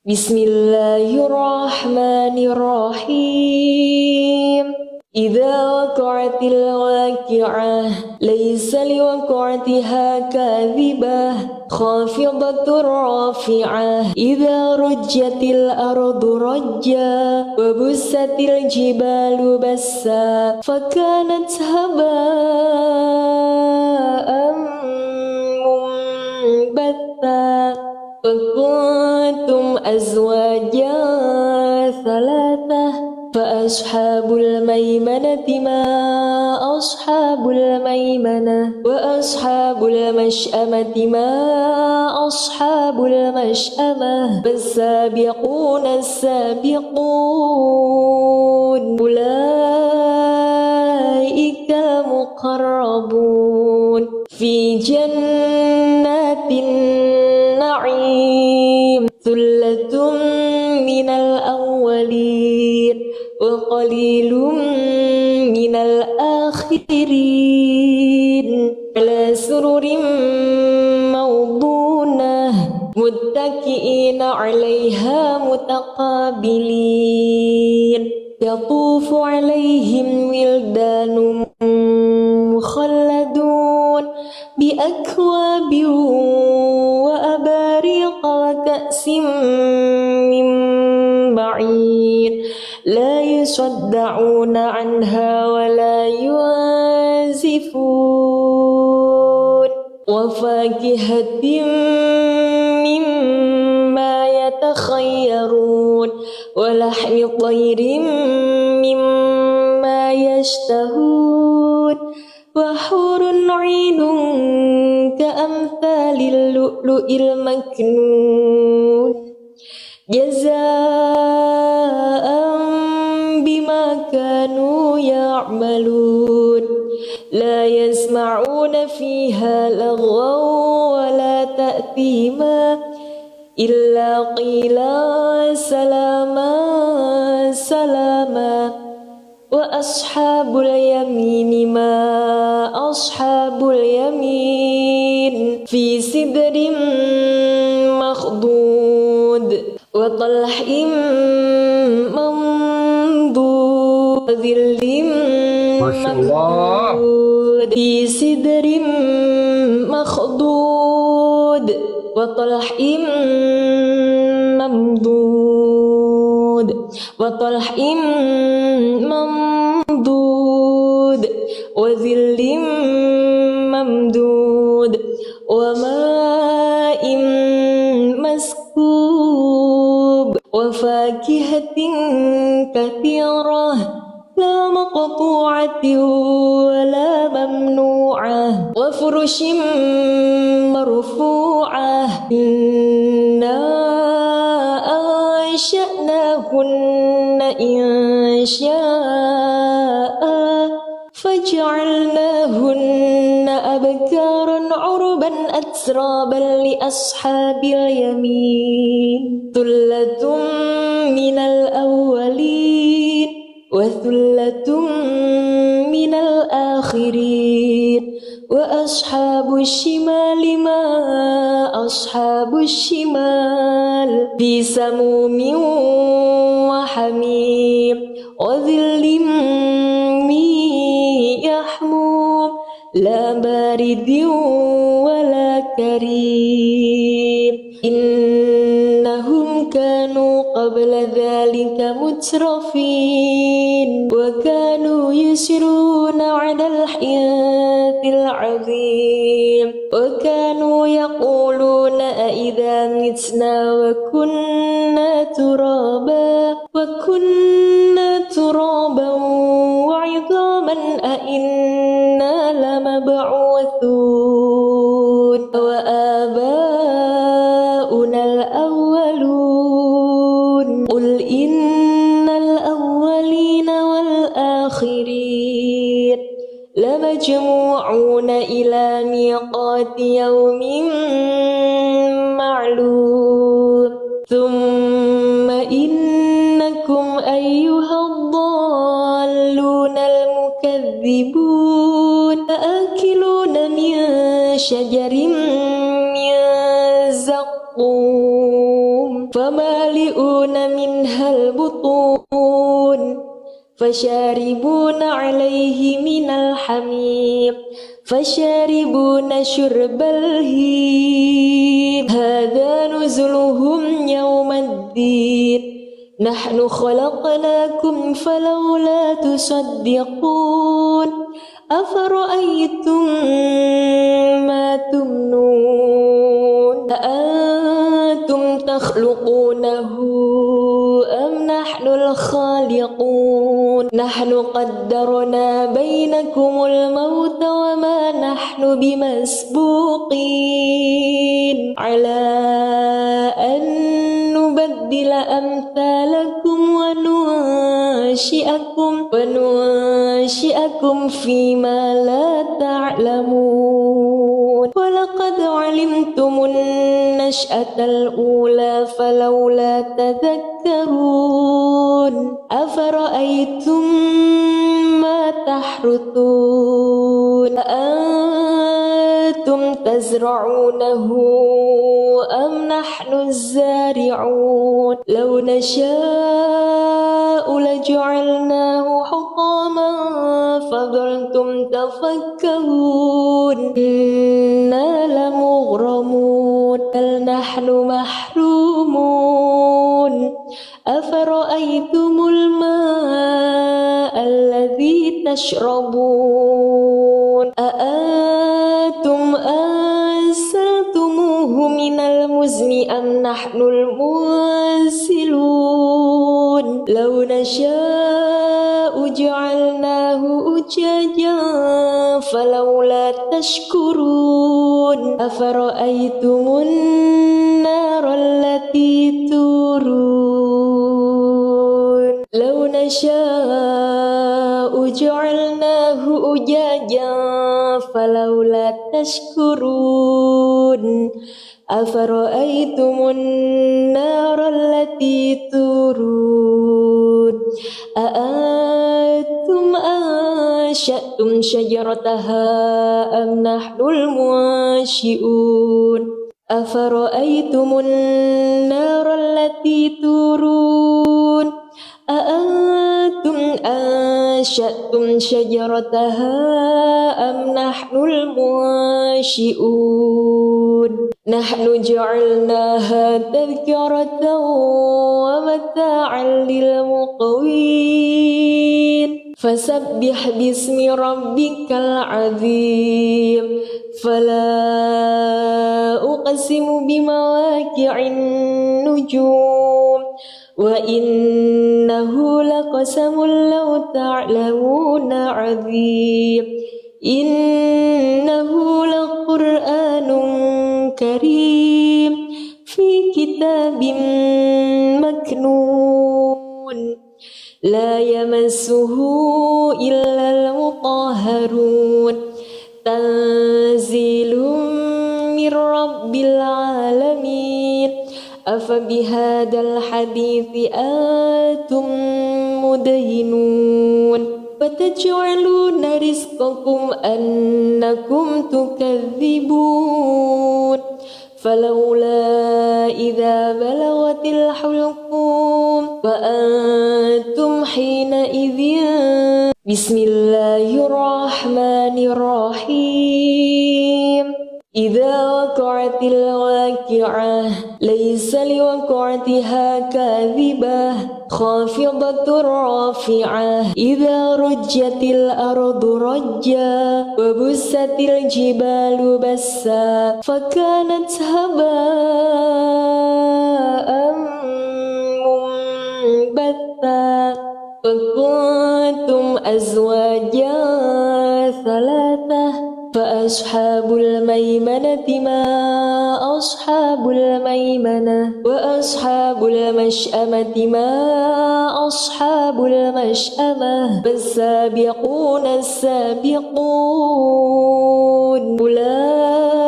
Bismillahirrahmanirrahim. Idza waqa'atil waqi'ah laysa liwaqa'atiha kadhibah khafidatur rafi'ah. Idza rujjatil ardu rajja wa bussatil jibalu bassa fakanat haba'an mumbatha wa kuntum azwajan thalathah. Ashabul maimanati ma ashabul maimanah wa ashabul mash'amati ma ashabul mash'amah was-sabiquna as-sabiqun ulaika muqarrabun fi jannatin na'im thullatun minal awwalin wa qalilum minal akhirin ala sururin mawdunah muttaki'ina 'alaiha mutaqabilin yatufu 'alaihim wildanun mukhalladun bi akwabin wa abariqa wa ka'sim min ma'in la yusaddauna anha wa la yunzifun wa fakihatin mimma yatakhayyarun wa lahmi tayrin mimma yashtahun wa hurun 'ainun ka'amthalil lu'lu'il maknun jazaa'an bima kanu ya'malun la yasma'una fiha lagwan wa la ta'thima illa qila salama salama wa ashabul yamini ma ashabul yamin fi sidrin makhdud wa talhim mamdud wa dhillim mamdud fi sidrin makhdud wa talhim mamdud wa talhim mamdud wa dhillim mamdud wa ma'in maskub wa fakihatin kathirah la maqtu'atin wa la mamnu'ah wa furushin marfu'ah inna ansha'nahunna insha'a faj'alnahunna abkaran 'urban atraban li ashabil yamin thullatun minal awwalin wa thullatun minal akhirin wa ashabus shimali ma ashabus shimal fi samumin wa hamim wa dhillim min yahmum la baridin wa la karim innahum kanu qabla dhalika mutrafin wa kanu yusiruna 'alal hiyatil 'azim wa kanu yaquluna a idza mitna wa kunna turaban wa 'idhaman a inna lamab'uthun wa aba'una al-awwalun qul innal awwalina wal akhirin lamajmu'una ila miqati yawmin ma'lum thumma innakum ayyuhad-dallunal mukadzibun akiluna min shajarin min zaqqum fama فمالئون منها البطون فشاربون عليه من الحميم فشاربون شرب الهيم هذا نزلهم يوم الدين نحن خلقناكم فلولا تصدقون أفرأيتم ما تمنون أأنتم تخلقونه أم نحن الخالقون نحن قدرنا بينكم الموت وما نحن بمسبوقين على أن نبدل أمثالكم وننشئكم فيما لا تعلمون ولقد علمتم النشأة الأولى فلولا تذكرون أفرأيتم ما تحرثون أأنتم تزرعونه أم نحن الزارعون لو نشاء لجعلناه حطاما فظلتم تفكهون إنا لمغرمون بل نحن محرومون أفرأيتم الماء الذي تشربون أأنتم أنزلتموه من المزن أم نحن المنزلون لو نشاء جعلناه أجاجا فلولا تشكرون أفرأيتم النار التي تورون لو نشاء جعلناه أجاجا فلولا تشكرون أفرأيتم النار التي تورون أأنتم أنشأتم شجرتها أم نحن المنشئون أفرأيتم النار التي تورون أأنتم أنشأتم شجرتها أم نحن المنشئون نحن جعلناها تذكرة ومتاعا للمقوين فسبح باسم ربك العظيم فلا أقسم بمواقع النجوم وإنه لقسم لو تعلمون عظيم إنه لقرآن كريم في كتاب مكنون لا يمسه إلا المطهرون تنزيل من رب العالمين أفبهذا الحديث أنتم مدهنون فتجعلون رزقكم أنكم تكذبون فلولا إذا بلغت الحلقوم وأنتم حينئذ بسم الله الرحمن الرحيم إذا وقعت الواقعة ليس لوقعتها كاذبة خافضة رافعة إذا رجت الأرض رجا وبست الجبال بسا فكانت هباء منبثا وكنتم أزواجا ثلاثة فأصحاب الميمنة ما أصحاب الميمنة وأصحاب المشأمة ما أصحاب المشأمة فالسابقون السابقون أولئك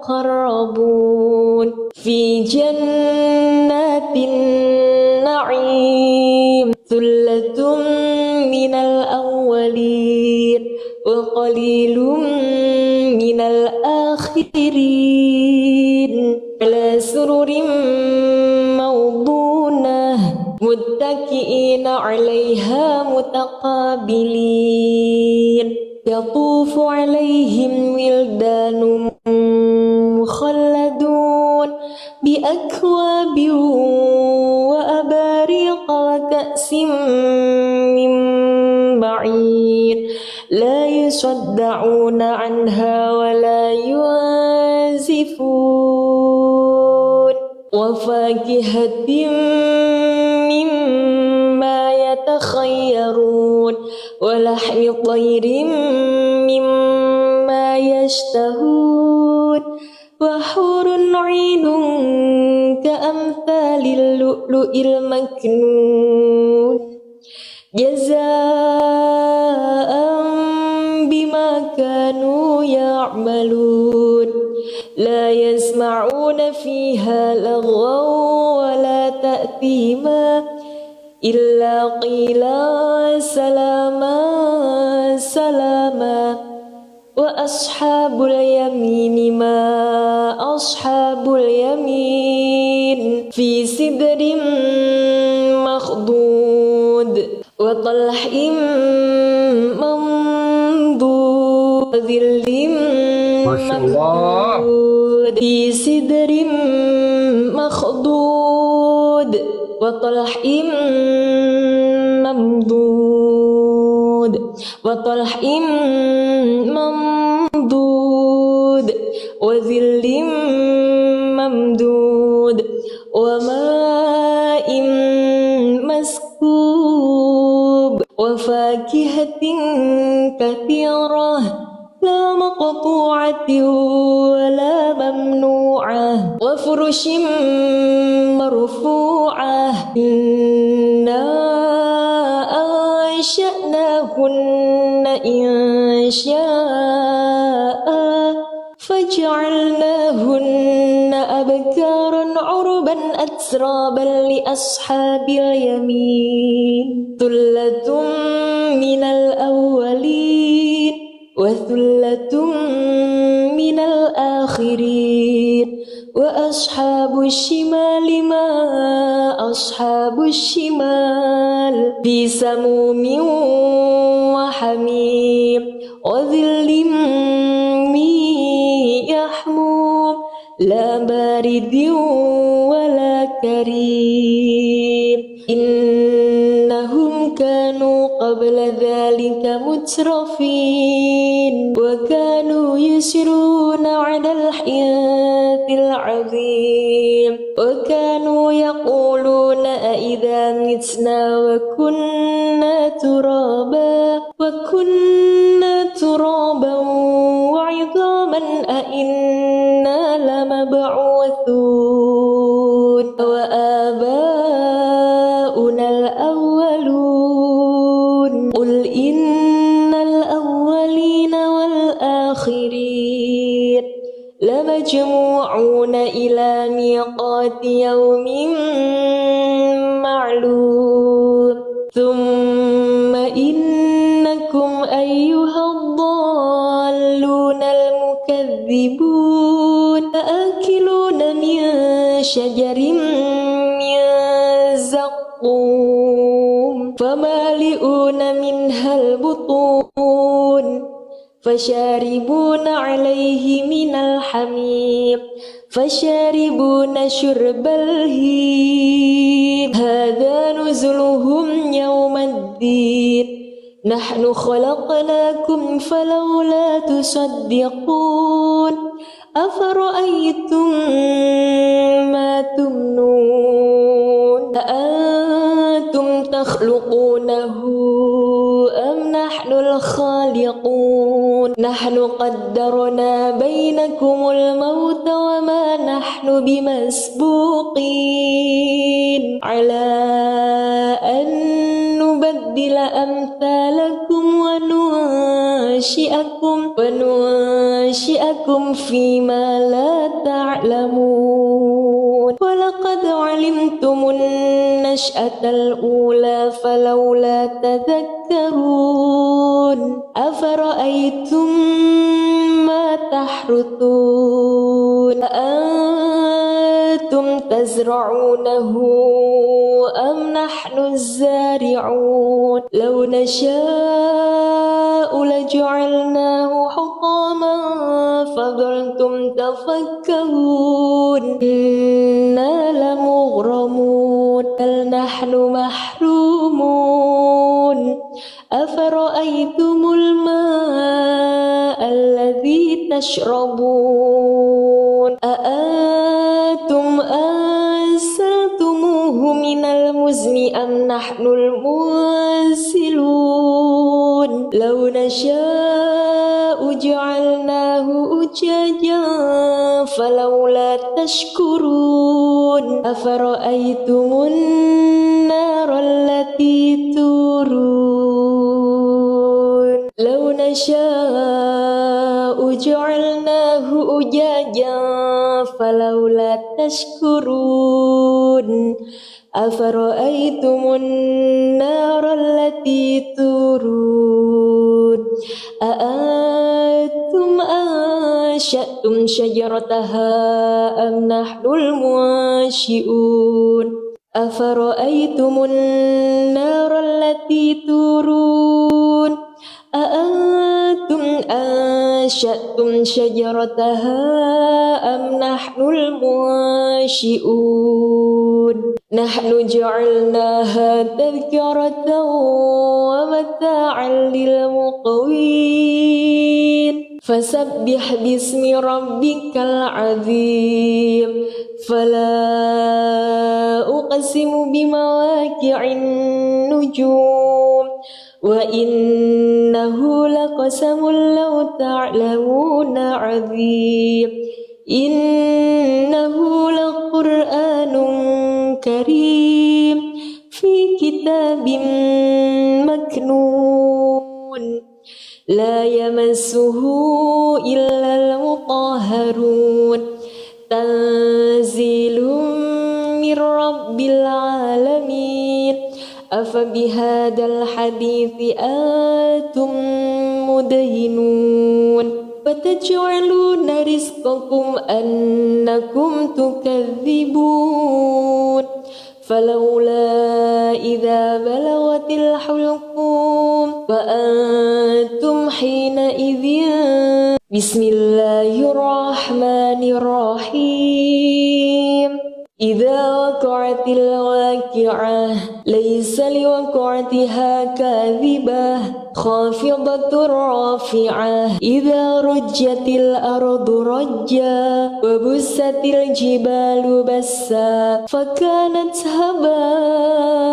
المقربون في جنات النعيم ثلة من الأولين وقليل من الآخرين على سرر موضونة متكئين عليها متقابلين يطوف عليهم ولدان مخلدون بأكواب وأباريق وكأس من معين لا يصدعون عنها ولا ينزفون وفاكهة مما يتخيرون ولحم طير مما يشتهون وحور عين كأمثال اللؤلؤ المكنون جزاء بما كانوا يعملون لا يسمعون فيها لغوا ولا تأثيما إلا قيلا سلاما سلاما وأصحاب اليمين ما أصحاب اليمين في سدر مخضود وطلح منضود وظل ممدود في سدر مخضود وطلح ممدود وطلح ممدود وظل ممدود وماء مسكوب وفاكهة كثيرة لا مقطوعة ولا ممنوعة وفرش مرفوعة إنا أنشأناهن إنشاء فجعلناهن أبكارا عربا أترابا لأصحاب اليمين ثلة من الأولين وثلة من الآخرين وأصحاب الشمال ما أصحاب الشمال في سموم وحميم وظل من يحموم لا بارد ولا كريم إنهم كانوا قبل ذلك مترفين وكانوا يسرون على الحياة العظيم وكانوا يقولون أئذا متنا وكنا ترابا وعظاما أئنا لمبعوثون وآباؤنا الأولون قل إن الأولين والآخرين لمجموعون إلى ميقات يوم معلوم ثم إنكم أيها الضالون المكذبون لآكلون من شجر من زقوم فمالئون منها البطون فشاربون عليه من الحميم فشاربون شرب الهيم هذا نزلهم يوم الدين نحن خلقناكم فلولا تصدقون أفرأيتم ما تمنون أأنتم تخلقونه أم نحن الخالقون نحن قدرنا بينكم الموت وما نحن بمسبوقين على أن نبدل أمثالكم وننشئكم فيما لا تعلمون ولقد علمتم النشأة الأولى فلولا تذكرون أفرأيتم ما تحرثون أأنتم تزرعونه أم نحن الزارعون لو نشاء لجعلناه حطاما فظلتم تفكرون إنا لمغرمون بل نحن محرومون أفرأيتم الماء الذي تشربون أأنتم أنزلتموه من المزن أم نحن المنزلون لو نشاء جعلناه أجاجا فلولا تشكرون أفرأيتم النار التي تورون لو نشاء جعلناه أجاجا فلولا تشكرون أفرأيتم النار التي تورون أأنتم أنشأتم شجرتها أم نحن المنشئون أفرأيتم النار التي تورون أأنتم أنشأتم شجرتها أم نحن المنشئون نحن جعلناها تذكرة ومتاعا للمقوين فسبح باسم ربك العظيم فلا أقسم بمواقع النجوم وإنه لقسم لو تعلمون عظيم إنه لقرآن كريم في كتاب مكنون لا يمسه إلا المطهرون تنزيل من رب العالمين أفبهذا الحديث أنتم مدهنون فتجعلون رزقكم أنكم تكذبون فلولا إذا بلغت الحلقوم وأنتم حينئذ بسم الله الرحمن الرحيم إذا وقعت الواقعة ليس لوقعتها كاذبة خافضة رافعة إذا رجت الأرض رجا وبست الجبال بسا فكانت هباء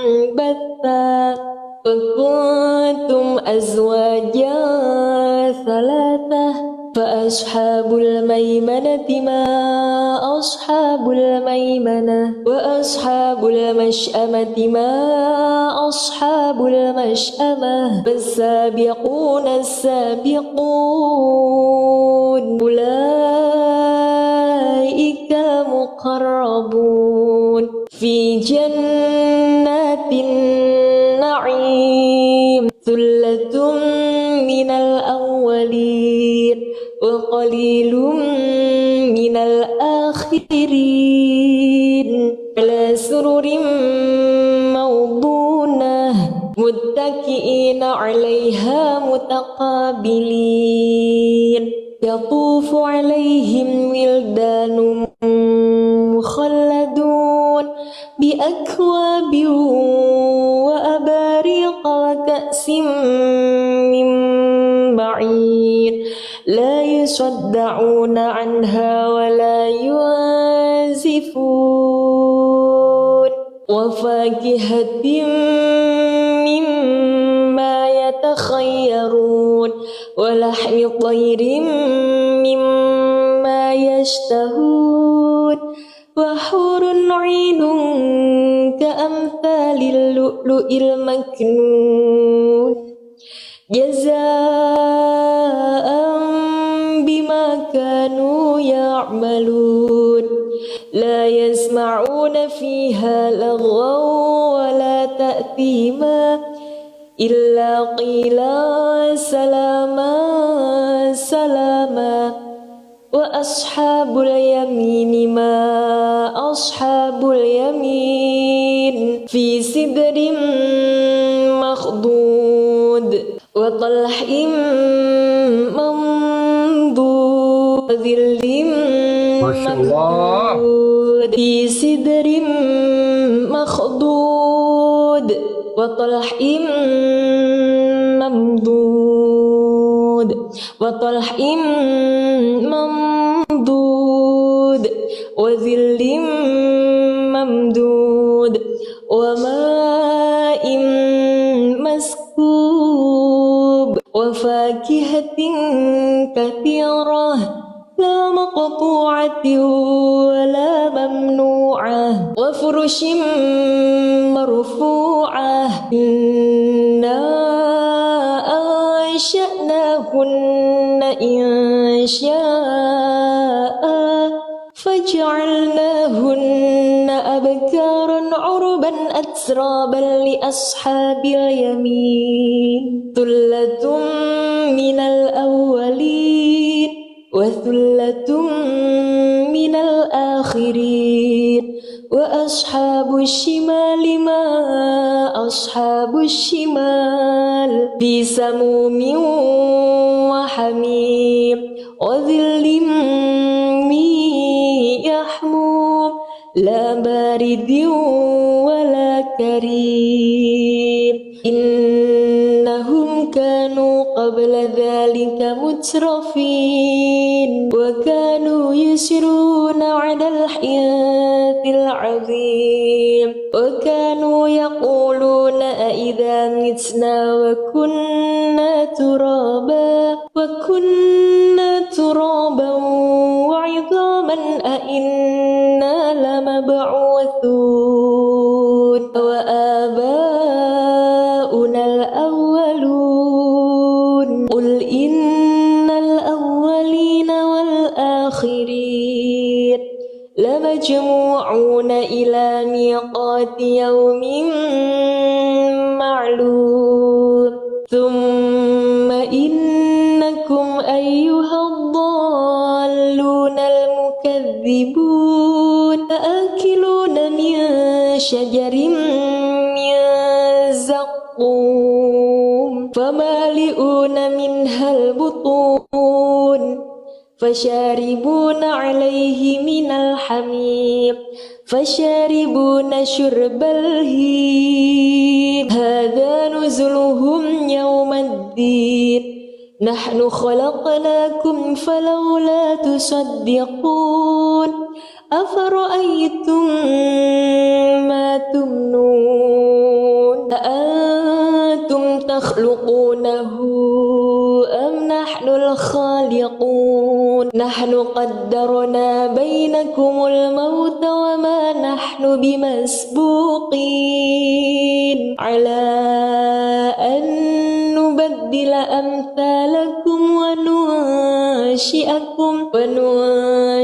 منبثا وكنتم أزواجا ثلاثة فأصحاب الميمنة ما أصحاب الميمنة وأصحاب المشأمة ما أصحاب المشأمة فالسابقون السابقون أولئك المقربون في جنات النعيم ثلة من الأولين وقليل من الآخرين على سرر موضونة متكئين عليها متقابلين يطوف عليهم ولدان مخلدون بأكواب وأباريق وكأس من معين لا يصدعون عنها ولا ينزفون وفاكهة مما يتخيرون ولحم طير مما يشتهون وحور عين كأمثال اللؤلؤ المكنون جزاء بما كانوا يعملون لا يسمعون فيها لغوا ولا تأثيما إلا قيلا سلاما سلاما وأصحاب اليمين ما أصحاب اليمين في سدر مخضود وطلح منضود وظل ممدود في سدر مخضود وطلح ممدود وطلح ممدود وظل ممدود وماء مسكوب وفاكهة كثيرة لا مقطوعة ولا ممنوعة وفرش مرفوعة إنا أنشأناهن إنشاء فجعلناهن أبكارا عربا أترابا لأصحاب اليمين ثلة من الأولين وثلة من الآخرين وأصحاب الشمال ما أصحاب الشمال في سموم وحميم وظل من يحموم لا بارد ولا كريم إنهم كانوا قبل ذلك مترفين وكانوا يسرون على الحياة العظيم وكانوا يقولون أئذا متنا وكنا ترابا وعظاما أئنا لمبعوثون وآباؤنا الأولون قل إن الأولين والآخرين لمجموعون إلى ميقات يوم معلوم ثم إنكم أيها الضالون المكذبون لآكلون من شجر من زقوم فمالئون منها البطون فشاربون عليه من الحميم فشاربون شرب الهيم هذا نزلهم يوم الدين نحن خلقناكم فلولا تصدقون أفرأيتم ما تمنون أأنتم تخلقونه أم نحن الخالقون نحن قدرنا بينكم الموت وما نحن بمسبوقين على أن نبدل أمثالكم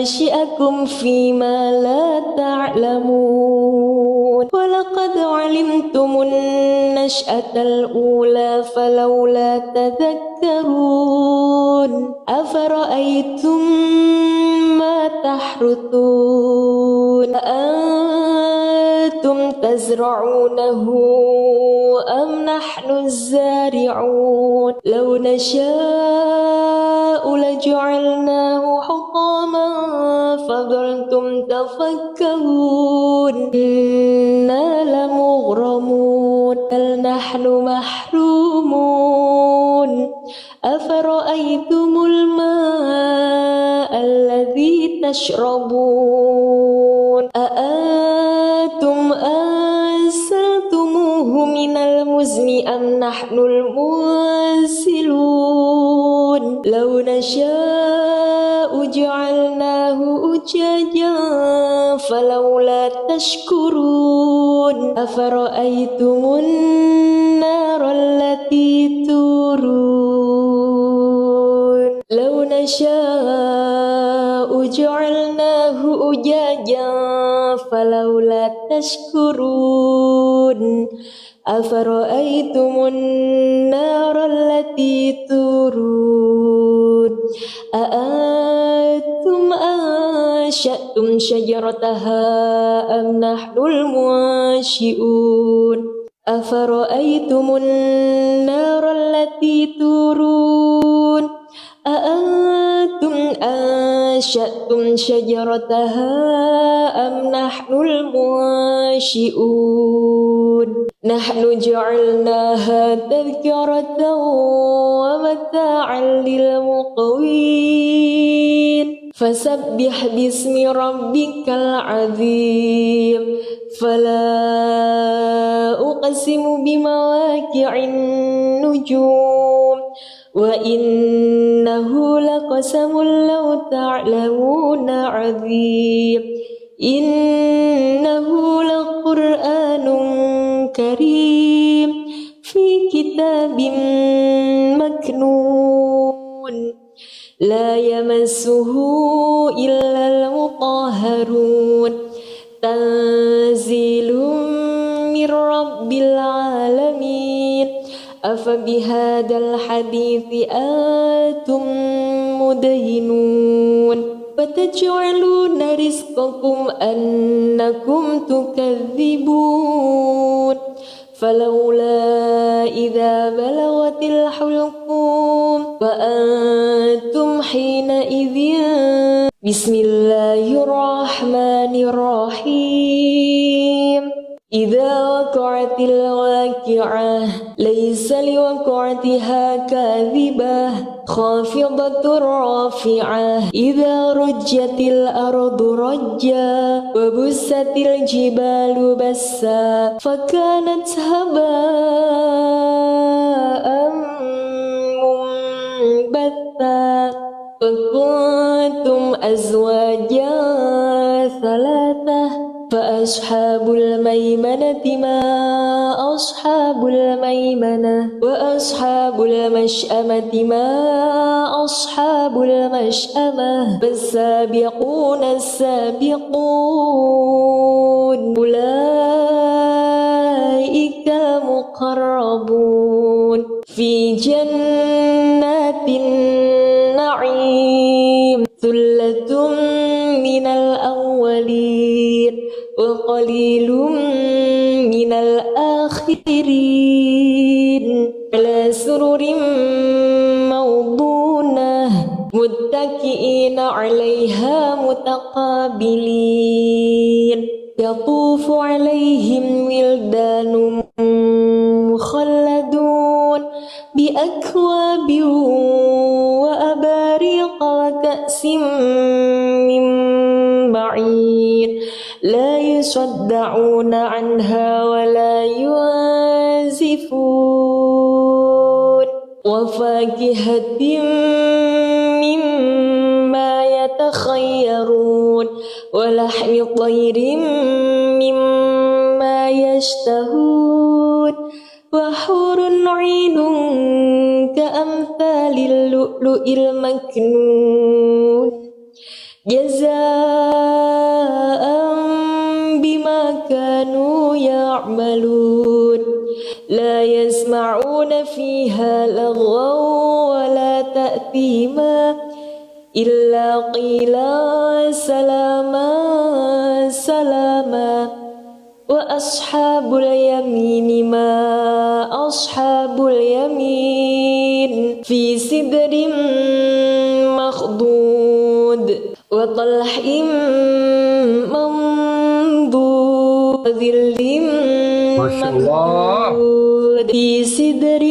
وننشئكم فيما لا تعلمون ولقد علمتم النشأة الأولى فلولا تذكرون أفرأيتم ما تحرثون أأنتم تزرعونه أم نحن الزارعون لو نشاء لجعلناه حطاما فظلتم تفكهون إنا لمغرمون بل نحن محرومون أفرأيتم الماء الذي تشربون أأنتم أنزلتموه من المزن أم نحن المنزلون لو نشاء جعلناه أجاجا فلولا تشكرون أفرأيتم النار التي تورون لو نشاء جعلناه أجاجا فلولا تشكرون أفرأيتم النار التي تورون أأنتم أنشأتم شجرتها أم نحن المنشئون أفرأيتم النار التي تورون أأنتم أنشأتم شجرتها أم نحن المنشئون نحن جعلناها تذكرة ومتاعا للمقوين فسبح باسم ربك العظيم فلا أقسم بمواقع النجوم وإنه لقسم لو تعلمون عظيم إنه لقرآن كريم في كتاب مكنون لا يمسه إلا المطهرون تنزيل من رب العالمين أفبهذا الحديث أنتم مدهنون فتجعلون رزقكم أنكم تكذبون فلولا إذا بلغت الحلقوم وأنتم حينئذ بسم الله الرحمن الرحيم إذا وقعت الواقعة ليس لوقعتها كاذبة خافضة رافعة إذا رجت الأرض رجا وبست الجبال بسا فكانت هباء منبثا وكنتم أزواجا ثلاثة فأصحاب الميمنة ما أصحاب الميمنة وأصحاب المشأمة ما أصحاب المشأمة فالسابقون السابقون أولئك المقربون في جنات النعيم ثلة من الأولين وقليل من الآخرين على سرر موضونة متكئين عليها متقابلين يطوف عليهم ولدان مخلدون بأكواب وأباريق وكأس من معين لا يصدعون عنها ولا ينزفون وفاكهة مما يتخيرون ولحم طير مما يشتهون وحور عين كأمثال اللؤلؤ المكنون جزاء بما كانوا يعملون لا يسمعون فيها لغوا ولا تأثيما إلا قيلا سلاما سلاما وأصحاب اليمين ما أصحاب اليمين في سدر مخضود وطلح منضود وظل ممدود في سدر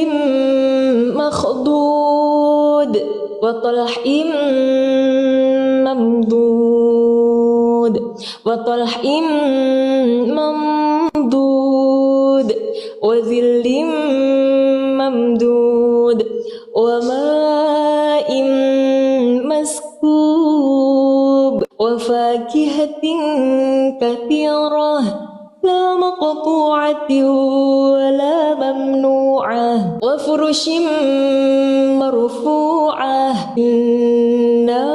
مخضود وطلح ممدود وطلح ممدود وظل ممدود وماء مسكوب وفاكهة كثيرة لا مقطوعة ولا ممنوعة وفرش مرفوعة إنا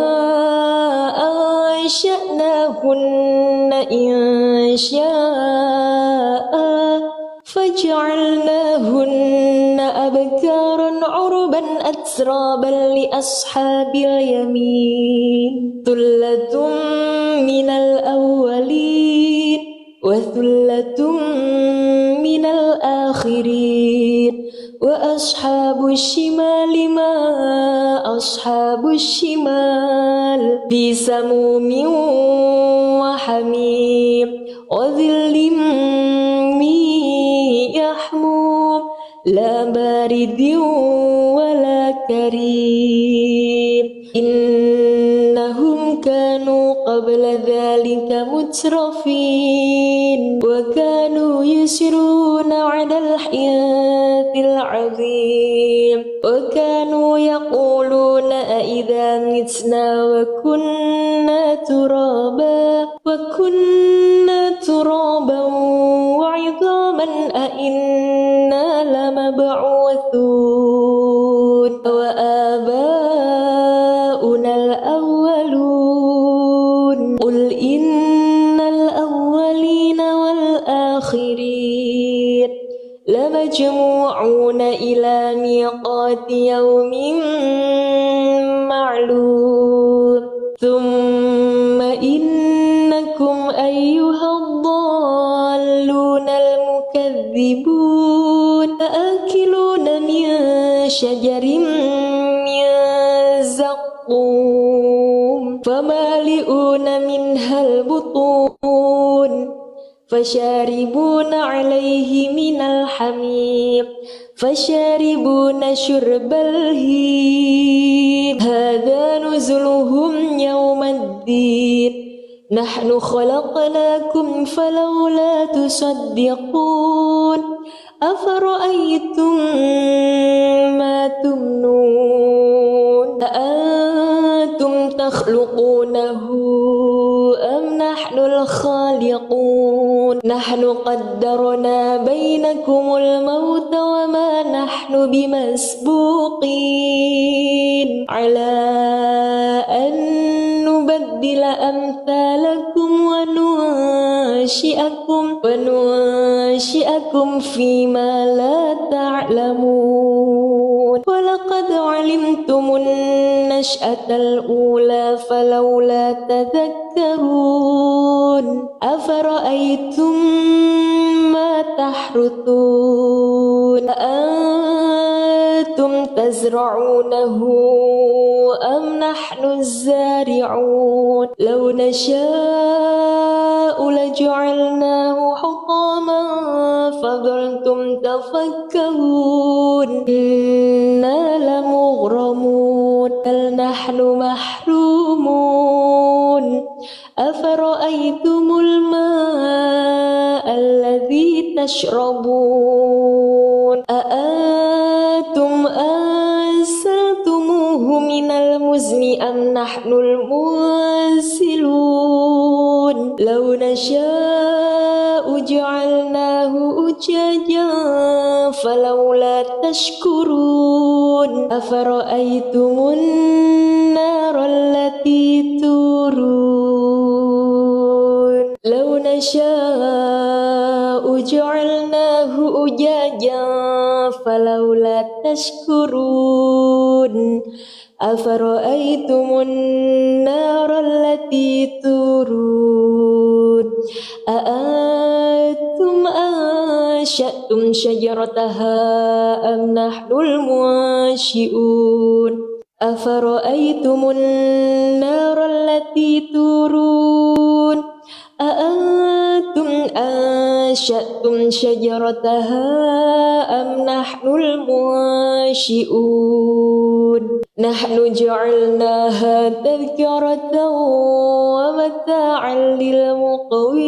أنشأناهن إنشاء فجعلناهن أبكارا عربا أترابا لأصحاب اليمين ثلة من الأولين وثلة من الآخرين وأصحاب الشمال ما أصحاب الشمال في سموم وحميم وظل من يحموم لا بارد ولا كريم إنهم كانوا قبل ذلك مترفين وكانوا يسرون على الحياة العظيم وكانوا يقولون أئذا متنا وكنا ترابا وعظاما أئنا لمبعوثون وآباؤنا الأولون قل إن الأولين والآخرين لمجموعون إلى ميقات يوم معلوم ثم إنكم أيها الضالون المكذبون لآكلون من شجر من زقوم فمالئون منها البطون فشاربون عليه من الحميم فشاربون شرب الهيم هذا نزلهم يوم الدين نحن خلقناكم فلولا تصدقون أفرأيتم ما تمنون أأنتم تخلقونه أم نحن الخالقون نحن قدرنا بينكم الموت وما نحن بمسبوقين على أن نبدل أمثالكم وننشئكم فيما لا تعلمون ولقد علمتم النشأة الأولى فلولا تذكرون أفرأيتم ما تحرثون أأنتم تزرعونه أم نحن الزارعون لو نشاء لجعلناه حطاما فظلتم تفكهون إنا لمغرمون بل نحن محرومون أفرأيتم الماء الذي تشربون أأنتم أنزلتموه من المزن أم نحن المنزلون لو نشاء جعلناه أجاجا فلولا تشكرون أفرأيتم النار التي تورون لو نشاء جعلناه أجاجا فلولا تشكرون أفرأيتم النار التي تورون أأنتم أنشأتم شجرتها أم نحن المنشئون أفرأيتم النار التي تورون أأنتم أنشأتم شجرتها أم نحن المنشئون نحن جعلناها تذكرة ومتاعا للمقوين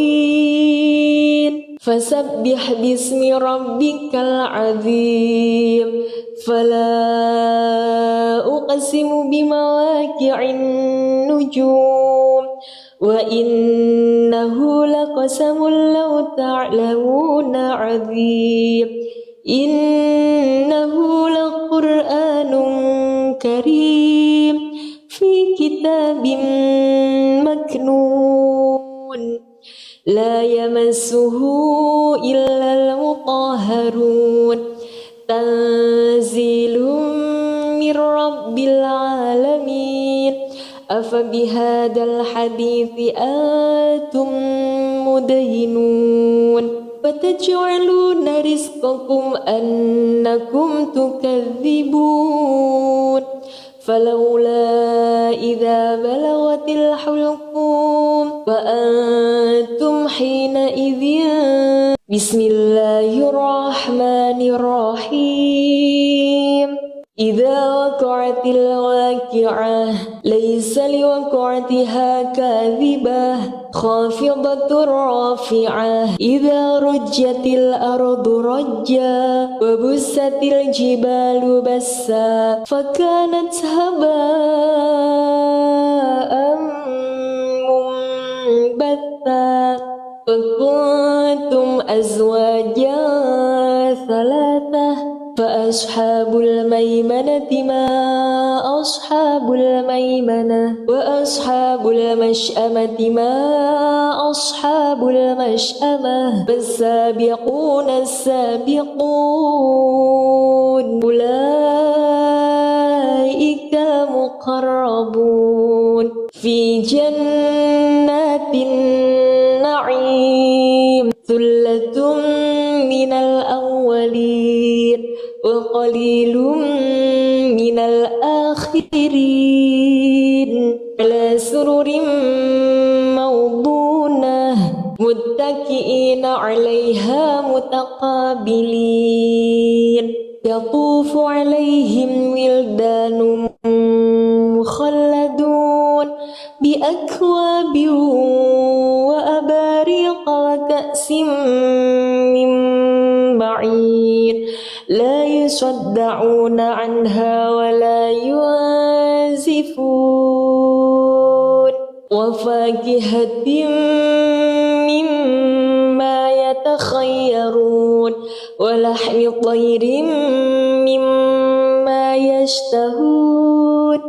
فسبح باسم ربك العظيم فلا أقسم بمواقع النجوم وإنه لقسم لو تعلمون عظيم إنه لقرآن كريم في كتاب مكنون لا يمسه إلا المطهرون تنزيل من رب العالمين أفبهذا الحديث أنتم مدهنون فتجعلون رزقكم أنكم تكذبون فلولا إذا بلغت الحلقوم وأنتم حينئذ بسم الله الرحمن الرحيم إذا وقعت الواقعة ليس لوقعتها كاذبة خافضة رافعة إذا رجت الأرض رجا وبست الجبال بسا فكانت هباء منبثا وكنتم أزواجا ثلاثة فأصحاب الميمنة ما أصحاب الميمنة وأصحاب المشأمة ما أصحاب المشأمة فالسابقون السابقون أولئك المقربون في جنات النعيم ثلة من الأولين وقليل من الآخرين على سرر موضونة متكئين عليها متقابلين يطوف عليهم ولدان مخلدون بأكواب وأباريق وكأس من معين لا يصدعون عنها ولا ينزفون وفاكهة مما يتخيرون ولحم طير مما يشتهون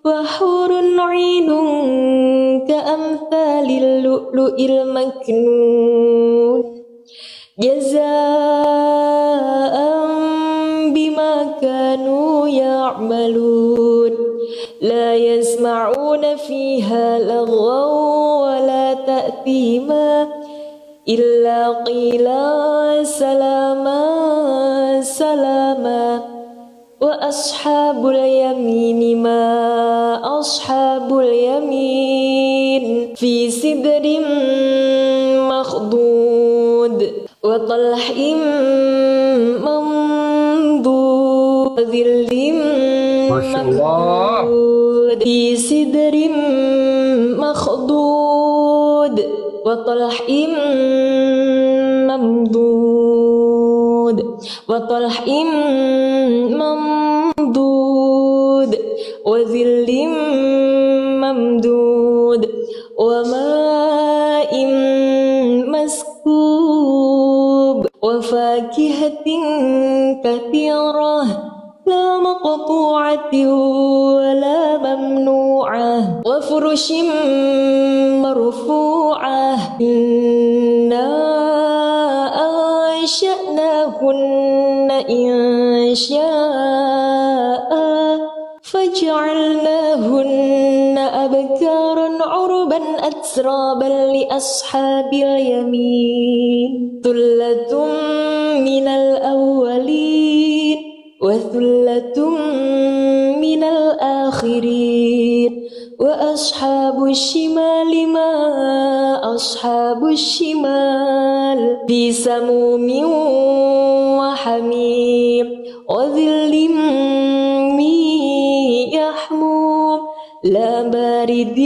وحور عين كأمثال اللؤلؤ المكنون جزاء بما كانوا يعملون لا يسمعون فيها لغوا ولا تأثيما إلا قيلا سلاما سلاما وأصحاب اليمين ما أصحاب اليمين في سدر مخضود وطلح منضود وظل ممدود في سدر مخضود وطلح ممدود وطلح ممدود وظل ممدود وماء مسكوب وفاكهة كثيرة لا مقطوعة ولا ممنوعة وفرش مرفوعة إنا أنشأناهن إنشاء فجعلناهن أبكارا عربا أترابا لأصحاب اليمين ثلة من الأولين وثلة من الآخرين وأصحاب الشمال ما أصحاب الشمال في سموم وحميم وظل من يحموم لا بارد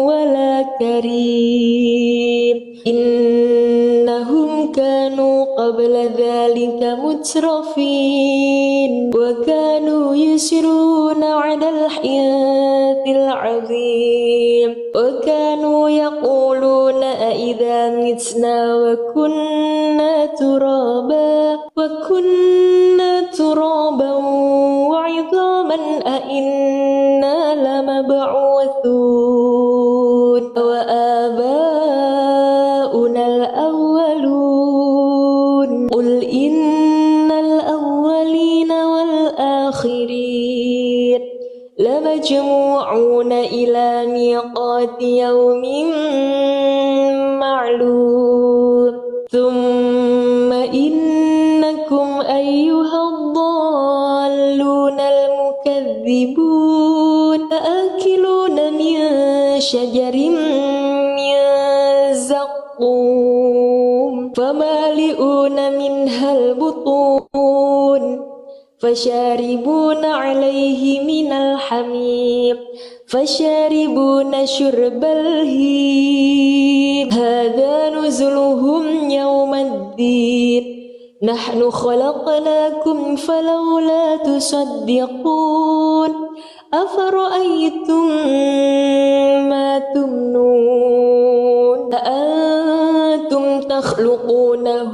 ولا كريم إنهم كانوا قبل ذلك مترفين وكانوا يسرون على الحياة العظيم وكانوا يقولون أئذا متنا وكنا ترابا وعظاما أئنا لمبعوثون وآباؤنا لمجموعون إلى ميقات يوم معلوم ثم إنكم أيها الضالون المكذبون لآكلون من شجر من زقوم فمالئون منها البطون فشاربون عليه من الحميم فشاربون شرب الهيم هذا نزلهم يوم الدين نحن خلقناكم فلولا تصدقون أفرأيتم ما تمنون أأنتم تخلقونه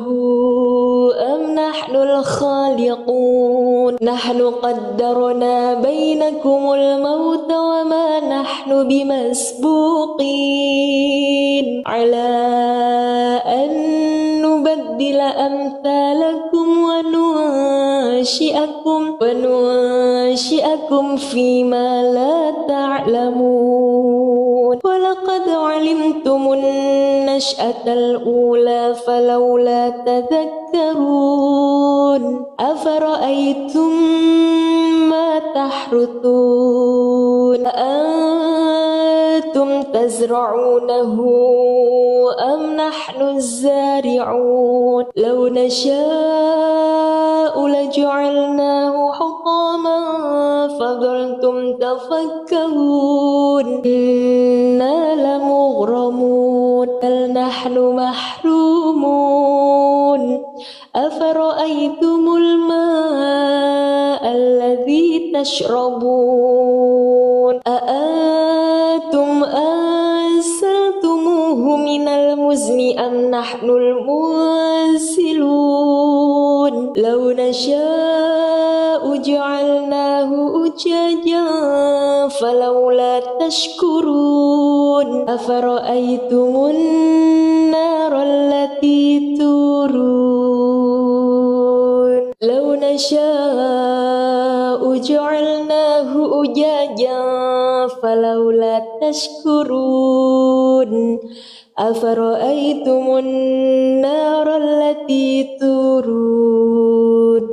أم نحن الخالقون نحن قدرنا بينكم الموت وما نحن بمسبوقين على أن نبدل أمثالكم وننشئكم فيما لا تعلمون ولقد علمتم النشأة الأولى فلولا تذكرون أفرأيتم ما تحرثون أأنتم تزرعونه أم نحن الزارعون لو نشاء لجعلناه حطاما فظلتم تفكرون إنا لمغرمون بل نحن محرومون أفرأيتم الماء الذي تشربون أأنتم أنزلتموه من المزن أم نحن المنزلون لو نشاء جعلناه أجاجا فلولا تشكرون أفرأيتم النار التي تورون لو نشاء جعلناه أجاجا فلولا تشكرون أفرأيتم النار التي تورون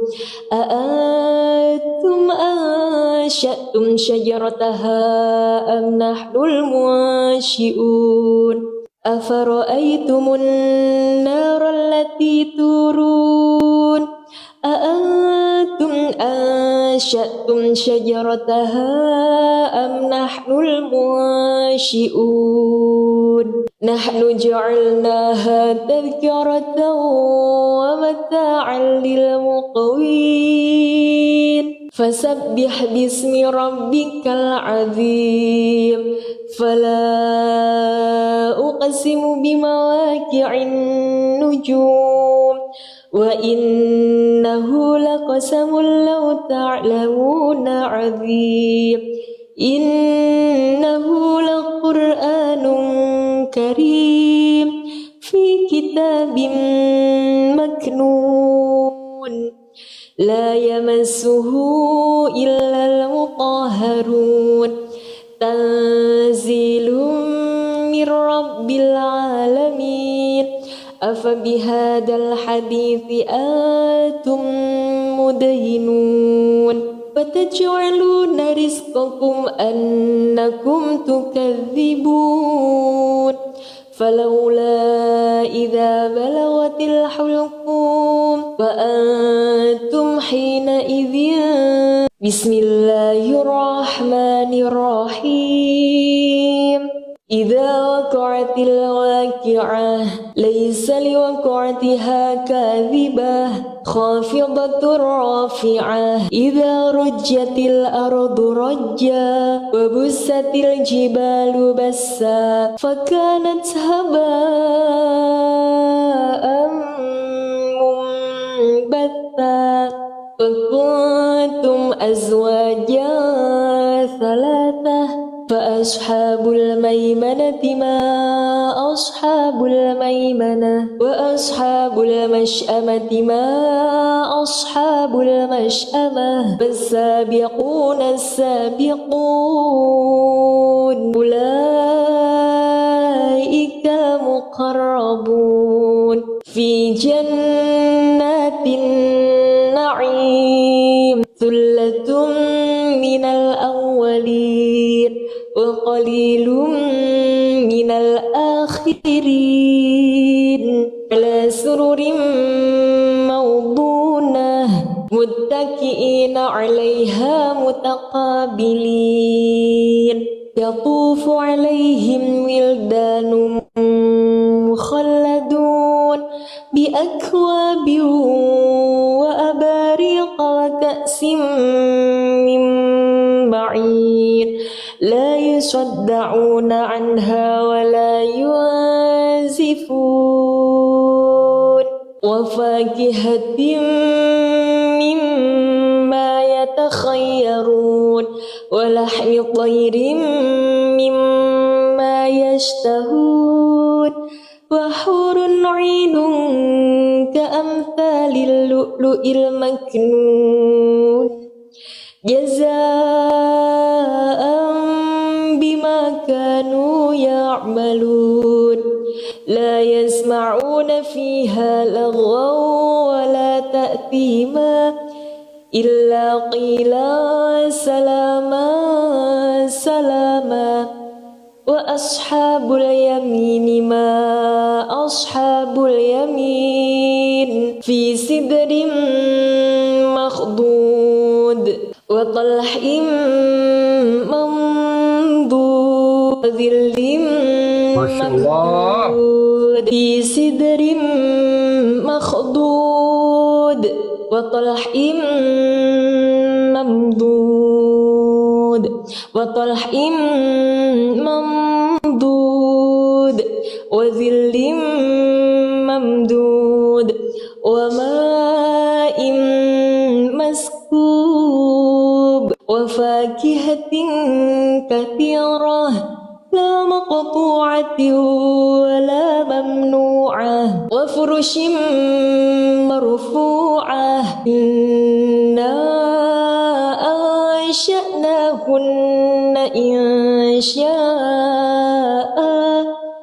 أأنتم أنشأتم شجرتها أم نحن المنشئون أفرأيتم النار التي تورون أأنتم أنشأتم شجرتها أم نحن المنشئون نحن جعلناها تذكرة ومتاعا للمقوين فسبح باسم ربك العظيم فلا أقسم بمواقع النجوم وإنه لقسم لو تعلمون عظيم إنه لقرآن كريم في كتاب مكنون لا يمسه إلا المطهرون تنزيل من رب العالمين أفبهذا الحديث أنتم مدهنون فتجعلون رزقكم أنكم تكذبون فلولا إذا بلغت الحلقوم وأنتم حينئذ بسم الله الرحمن الرحيم إذا وقعت الواقعة ليس لوقعتها كاذبة خافضة رافعة إذا رجت الأرض رجا وبست الجبال بسا فكانت هباء منبثا وكنتم أزواجا ثلاثة فأصحاب الميمنة ما أصحاب الميمنة وأصحاب المشأمة ما أصحاب المشأمة فالسابقون السابقون أولئك المقربون في جنات النعيم ثلة من الأولين وقليل من الآخرين على سرر موضونة متكئين عليها متقابلين يطوف عليهم ولدان مخلدون بأكواب وأباريق وكأس من معين لا يصدعون عنها ولا ينزفون وفاكهة مما يتخيرون ولحم طير مما يشتهون وحور عين كأمثال اللؤلؤ المكنون جزاء بما كانوا يعملون لا يسمعون فيها لغوا ولا تأثيما إلا قيلا سلاما سلاما وأصحاب اليمين ما أصحاب اليمين في سدر مخضود وطلح منضود وظل ممدود في سدر مخضود وطلح ممدود وطلح ممدود وظل ممدود وماء مسكوب وفاكهة كثيرة لا مقطوعة ولا ممنوعة وفرش مرفوعة إنا أنشأناهن إنشاء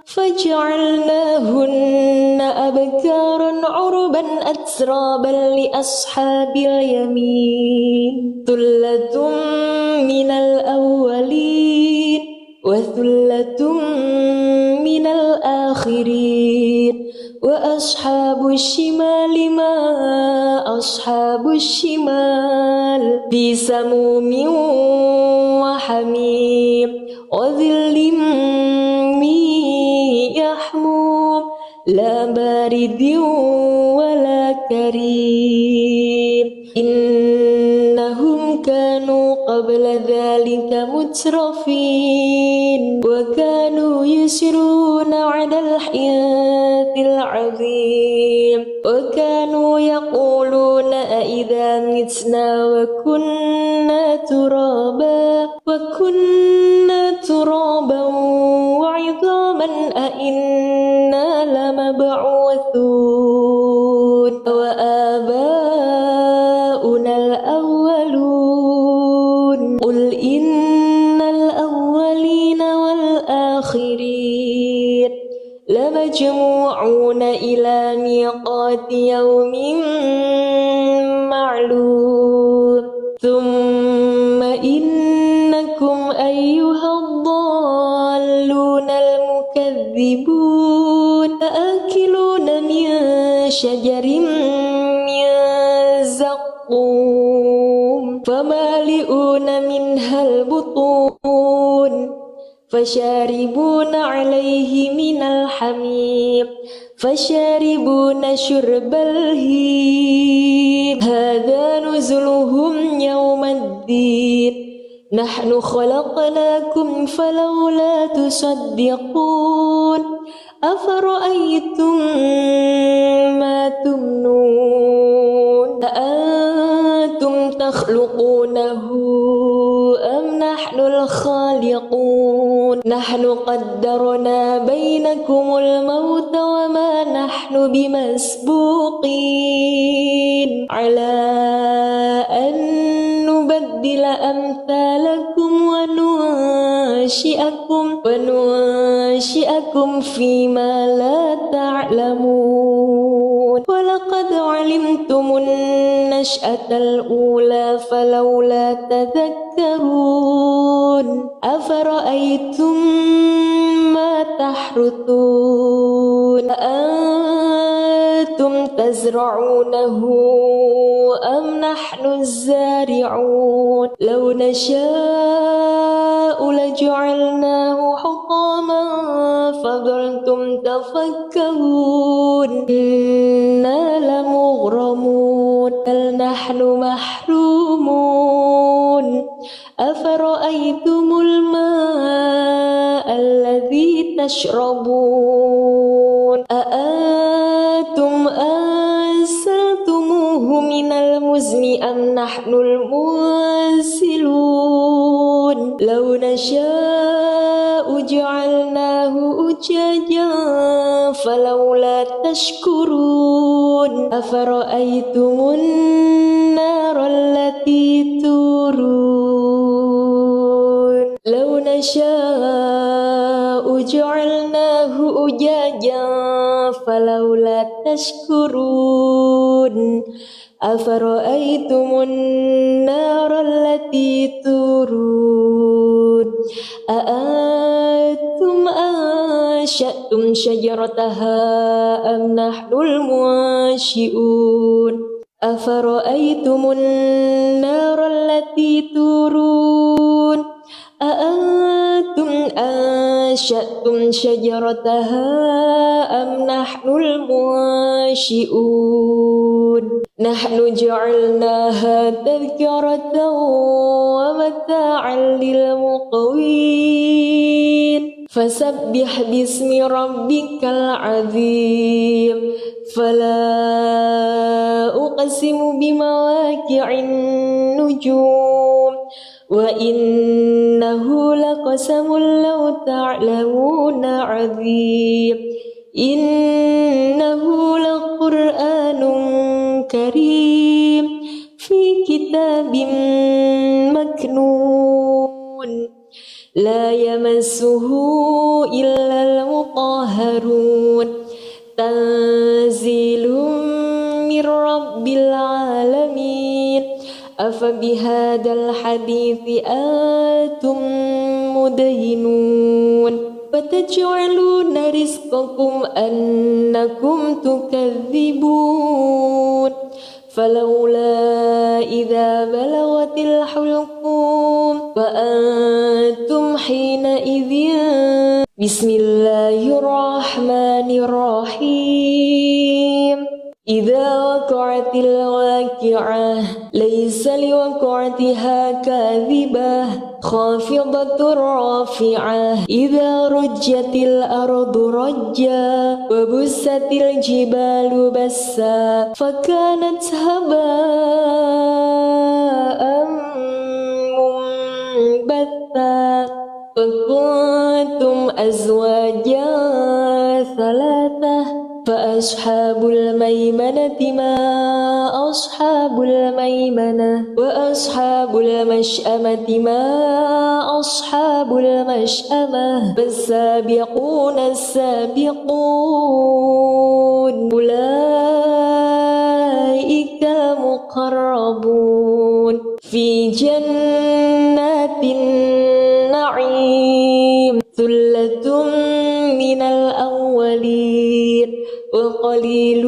فجعلناهن أبكارا عربا أترابا لأصحاب اليمين ثلة من الأولين وثلة من الآخرين وأصحاب الشمال ما أصحاب الشمال في سموم وحميم وظل من يحموم لا بارد ولا كريم إنهم كانوا قبل ذلك مترفين وكانوا يسرون على الحنث العظيم وكانوا يقولون أئذا متنا وكنا ترابا وعظاما أئنا لمبعوثون وآباؤنا الأولون قل إن الأولين والآخرين لمجموعون إلى ميقات يوم معلوم ثم إنكم أيها الضالون المكذبون لآكلون من شجر من زقوم فمالئون منها البطون فشاربون عليه من الحميم فشاربون شرب الهيم هذا نزلهم يوم الدين نحن خلقناكم فلولا تصدقون أفرأيتم ما تمنون أأنتم تخلقونه أم نحن الخالقون نحن قدرنا بينكم بينكم الموت وما نحن بمسبوقين على أن نبدل أمثالكم وننشئكم فيما لا تعلمون ولقد علمتم النشأة الأولى فلولا تذكرون أفرأيتم ما تحرثون أأنتم تزرعونه أم نحن الزارعون لو نشاء لجعلناه حطاما فظلتم تفكرون إنا لمغرمون بل نحن محرومون أفرأيتم الماء الذي تشربون أأنتم أنزلتموه من المزن أم نحن المنزلون لو نشاء جعلناه أجاجا فلولا تشكرون أفرأيتم النار التي تورون لو نشاء جعلناه أجاجا فلولا تشكرون أفرأيتم النار التي تورون أأنتم أنشأتم شجرتها أم نحن المنشئون أفرأيتم النار التي تورون أأنتم أنشأتم شجرتها أم نحن المنشئون نحن جعلناها تذكرة ومتاعا للمقوين فسبح باسم ربك العظيم فلا أقسم بمواقع النجوم وإنه لقسم لو تعلمون عظيم إنه لقرآن كريم في كتاب مكنون لا يمسه إلا المطهرون تنزيل من رب العالمين أفبهذا الحديث أنتم مدهنون فتجعلون رزقكم أنكم تكذبون فلولا إذا بلغت الحلقوم وأنتم حينئذ بسم الله الرحمن الرحيم إذا وقعت الواقعة ليس لوقعتها كاذبة خافضة رافعة إذا رجت الأرض رجا وبست الجبال بسا فكانت هباء منبثا وكنتم أزواجا ثلاثة فأصحاب الميمنة ما أصحاب الميمنة وأصحاب المشأمة ما أصحاب المشأمة فالسابقون السابقون أولئك المقربون في جنات النعيم ثلة من الأولين وقليل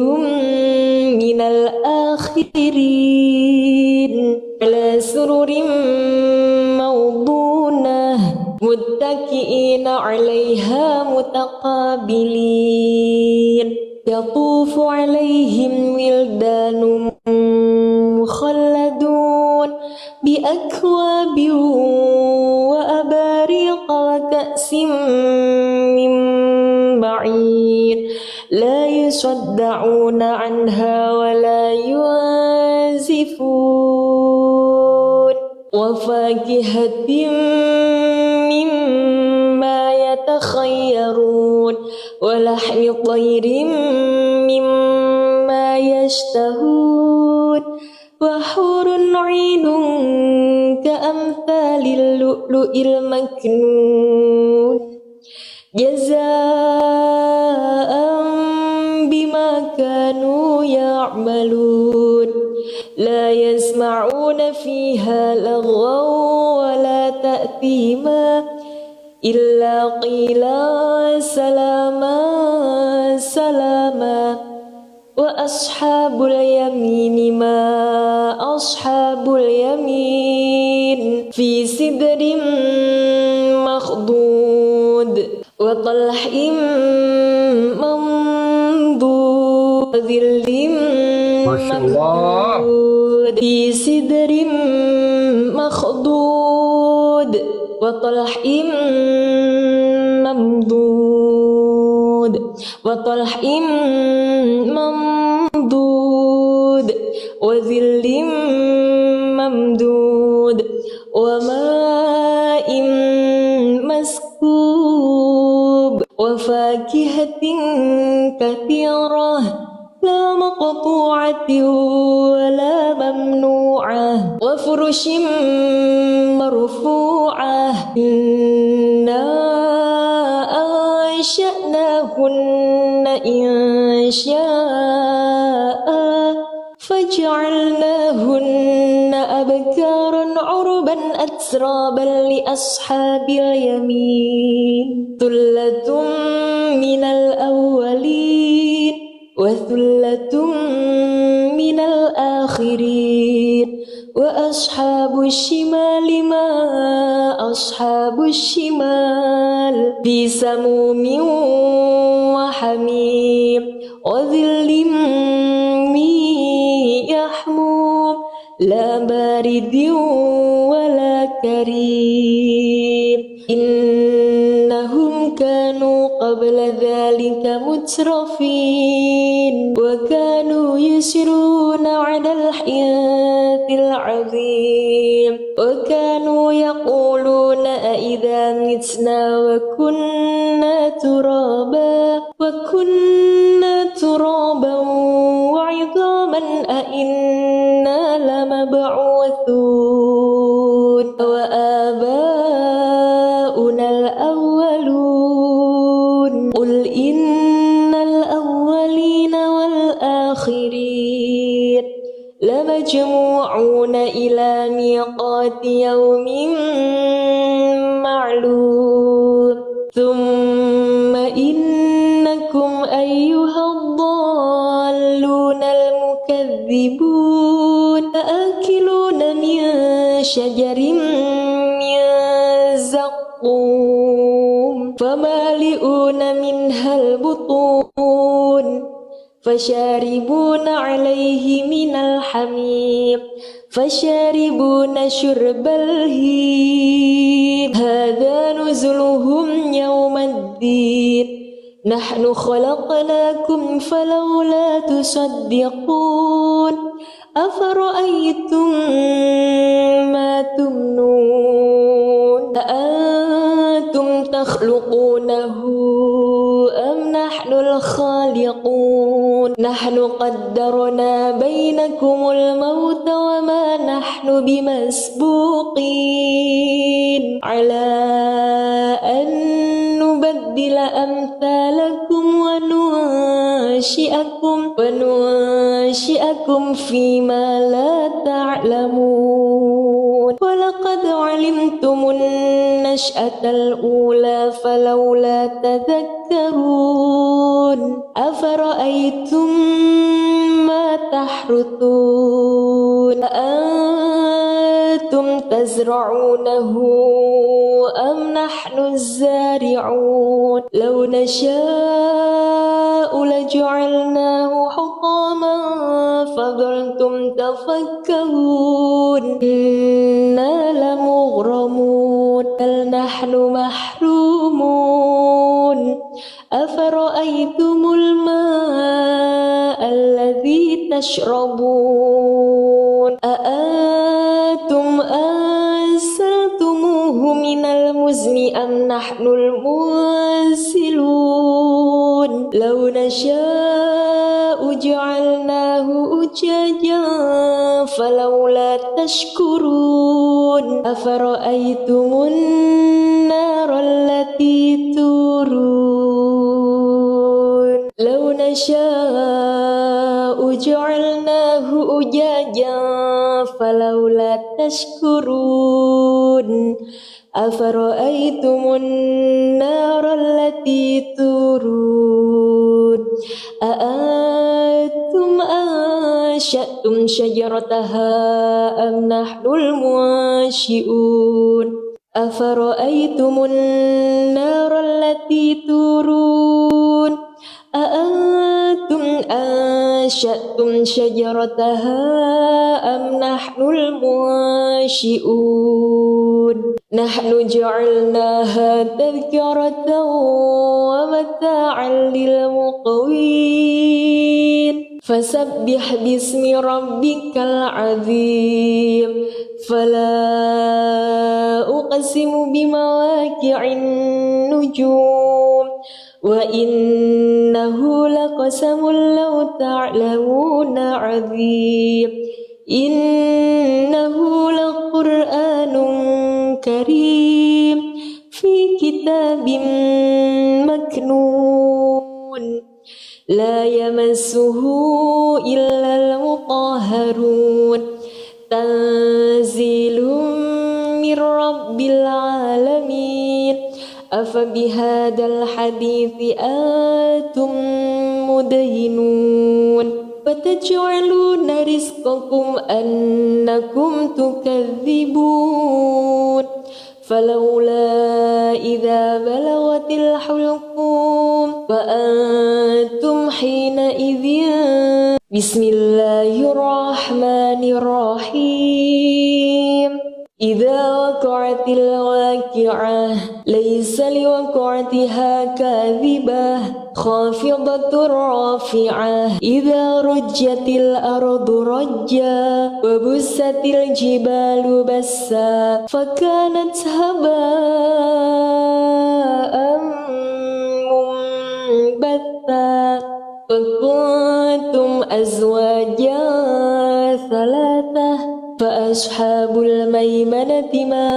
من الآخرين على سرر موضونة متكئين عليها متقابلين يطوف عليهم ولدان مخلدون بأكواب وأباريق وكأس من معين لا يصدعون عنها ولا ينزفون وفاكهة مما يتخيرون ولحم طير مما يشتهون وحور عين كأمثال اللؤلؤ المكنون جزاء بما كانوا يعملون لا يسمعون فيها لغوا ولا تأثيما إلا قيلا سلاما سلاما وأصحاب اليمين ما أصحاب اليمين في سدر مخضود وطلح منضود وظل ممدود في سدر مخضود وطلح ممدود وطلح ممدود وظل ممدود وماء مسكوب وفاكهة كثيرة لا مقطوعة ولا ممنوعة وفرش مرفوعة إنا أنشأناهن إنشاء فجعلناهن أبكارا عربا أترابا لأصحاب اليمين ثلة من الأولين وثلة من الآخرين وأصحاب الشمال ما أصحاب الشمال في سموم وحميم وظل من يحموم لا بارد ولا كريم إنهم كانوا قبل ذلك مترفين وكانوا يسرون على الحنث العظيم وكانوا يقولون أإذا متنا وكنا ترابا وعظاما أإنا لمبعوثون وآباؤنا الأولون قل إن الأولين والآخرين لمجموعون إلى ميقات يوم معلوم ثم إنكم أيها الضالون المكذبون لآكلون من شجر من زقوم فمالئون منها البطون فشاربون عليه من الحميم فشاربون شرب الهيم هذا نزلهم يوم الدين نحن خلقناكم فلولا تصدقون أفرأيتم ما تمنون أأنتم تخلقونه أم نحن الخالقون نحن قدرنا بينكم الموت وما نحن بمسبوقين على أن نبدل أمثالكم وننشئكم فيما لا تعلمون ولقد علمتم النشأة الأولى فلولا تذكرون أفرأيتم ما تحرثون أأنتم تزرعونه أم نحن الزارعون لو نشاء لجعلناه حطاما فظلتم تفكهون إنا لمغرمون بل نحن محرومون أفرأيتم الماء الذي تشربون أأنتم أنزلتموه من المزن أم نحن المنزلون لو نشاء جعلناه أجاجا فلولا تشكرون أفرأيتم النار التي تورون لو نشاء جعلناه أجاجا فلولا تشكرون أفرأيتم النار التي تورون أأنتم أنشأتم شجرتها أم نحن المنشئون أفرأيتم النار التي تورون أأنتم أنشأتم شجرتها أم نحن المنشئون نحن جعلناها تذكرة ومتاعا للمقوين فسبح باسم ربك العظيم فلا أقسم بمواقع النجوم وإنه لقسم لو تعلمون عظيم إنه لقرآن كريم في كتاب مكنون لا يمسه إلا المطهرون تنزيل من رب العالمين أفبهذا الحديث أنتم مدهنون فتجعلون رزقكم أنكم تكذبون فلولا إذا بلغت الحلقوم وأنتم حينئذ بسم الله الرحمن الرحيم إذا وقعت الواقعة ليس لوقعتها كاذبة خافضة رافعة إذا رجت الأرض رجا وبست الجبال بسا فكانت هباء منبثا وكنتم أزواجا ثلاثة فأصحاب الميمنة ما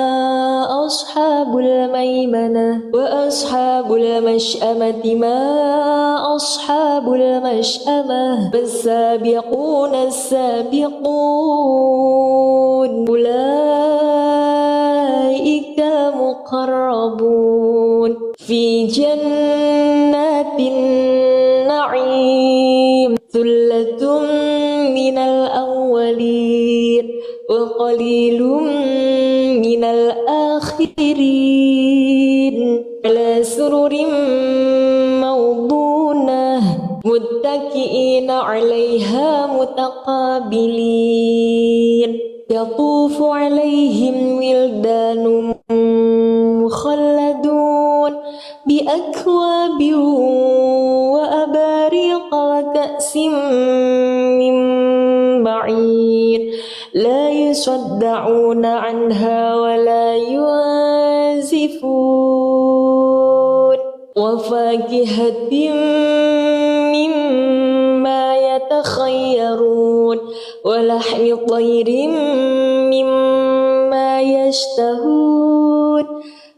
أصحاب الميمنة وأصحاب المشأمة ما أصحاب المشأمة فالسابقون السابقون أولئك المقربون في جنات النعيم ثلة من الأولين وقليل من الآخرين على سرر موضونة متكئين عليها متقابلين يطوف عليهم ولدان مخلدون بأكواب وأباريق وكأس من معين لا يصدعون عنها ولا ينزفون وفاكهة مما يتخيرون ولحم طير مما يشتهون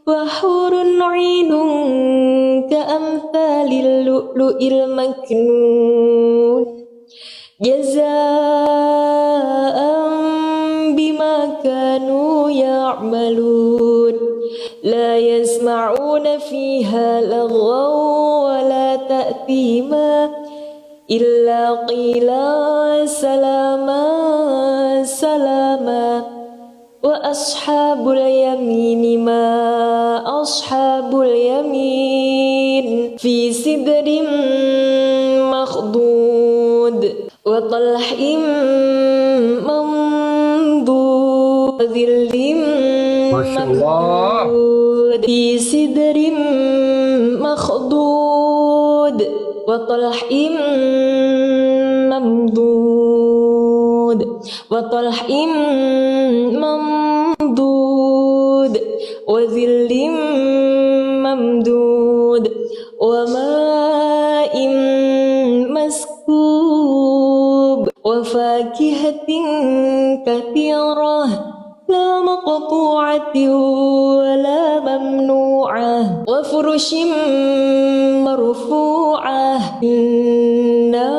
وحور عين كأمثال اللؤلؤ المكنون جزاء بما كانوا يعملون لا يسمعون فيها لغوا ولا تأثيما إلا قيلا سلاما سلاما وأصحاب اليمين ما أصحاب اليمين في سدر مخضود وطلح منضود وظل ممدود في سدر مخضود وطلح ممدود وطلح ممدود وظل ممدود وماء وفاكهة كثيرة لا مقطوعة ولا ممنوعة وفرش مرفوعة إنا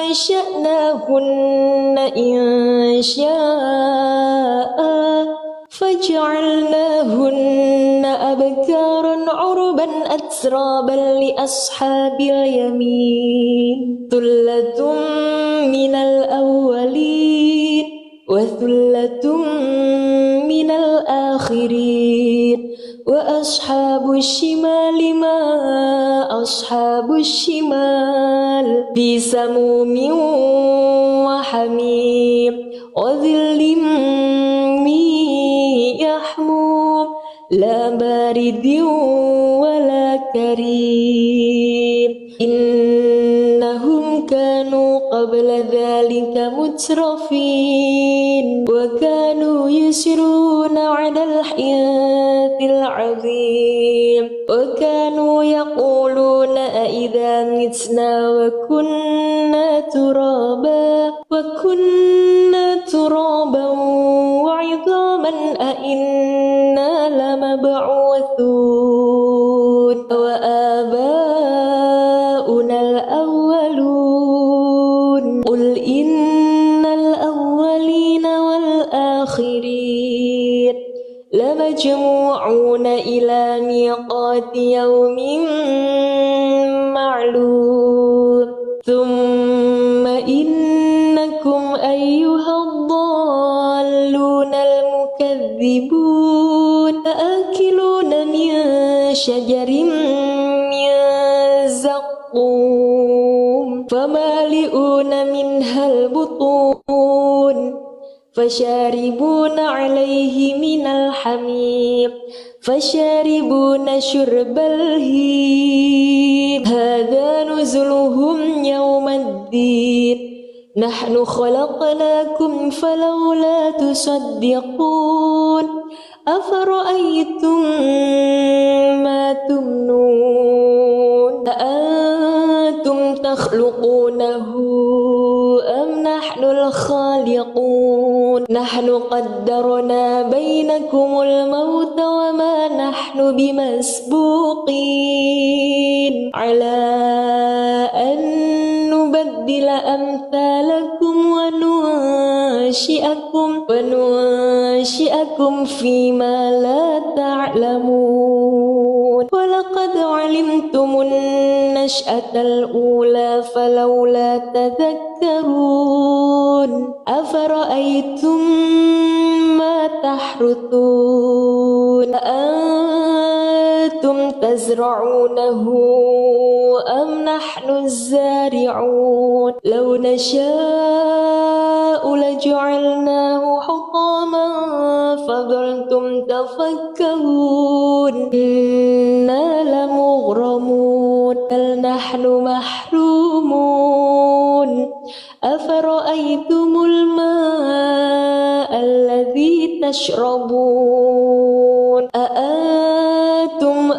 أنشأناهن إنشاء فجعلناهن أبكارا عربا أترابا لأصحاب اليمين ثلة من الأولين وثلة من الآخرين وأصحاب الشمال ما أصحاب الشمال في سموم وحميم وظل من يحموم لا بارد ولا كريم إنهم كانوا قبل ذلك مترفين وكانوا يسرون على الحنث العظيم وكانوا يقولون أإذا متنا وكنا ترابا وعظاما أإنا لمبعوثون وآباؤنا الأولون قل إن الأولين والآخرين لمجموعون إلى ميقات يوم معلوم ثم إنكم أيها الضالون المكذبون لآكلون من شجر من زقوم فمالئون منها البطون فشاربون عليه من الحميم فشاربون شرب الهيم هذا نزلهم يوم الدين نحن خلقناكم فلولا تصدقون أفرأيتم ما تمنون أأنتم تخلقونه أم نحن الخالقون نحن قدرنا بينكم الموت وما نحن بمسبوقين على أن نبدل أمثالكم وننشئكم فيما لا تعلمون ولقد علمتم النشأة الأولى فلولا تذكرون أفرأيتم ما تحرثون أأنتم تزرعونه أم نحن الزارعون لو نشاء لجعلناه حطاما فظلتم تفكهون إنا لمغرمون بل نحن محرومون أفرأيتم الماء الذي تشربون أأنتم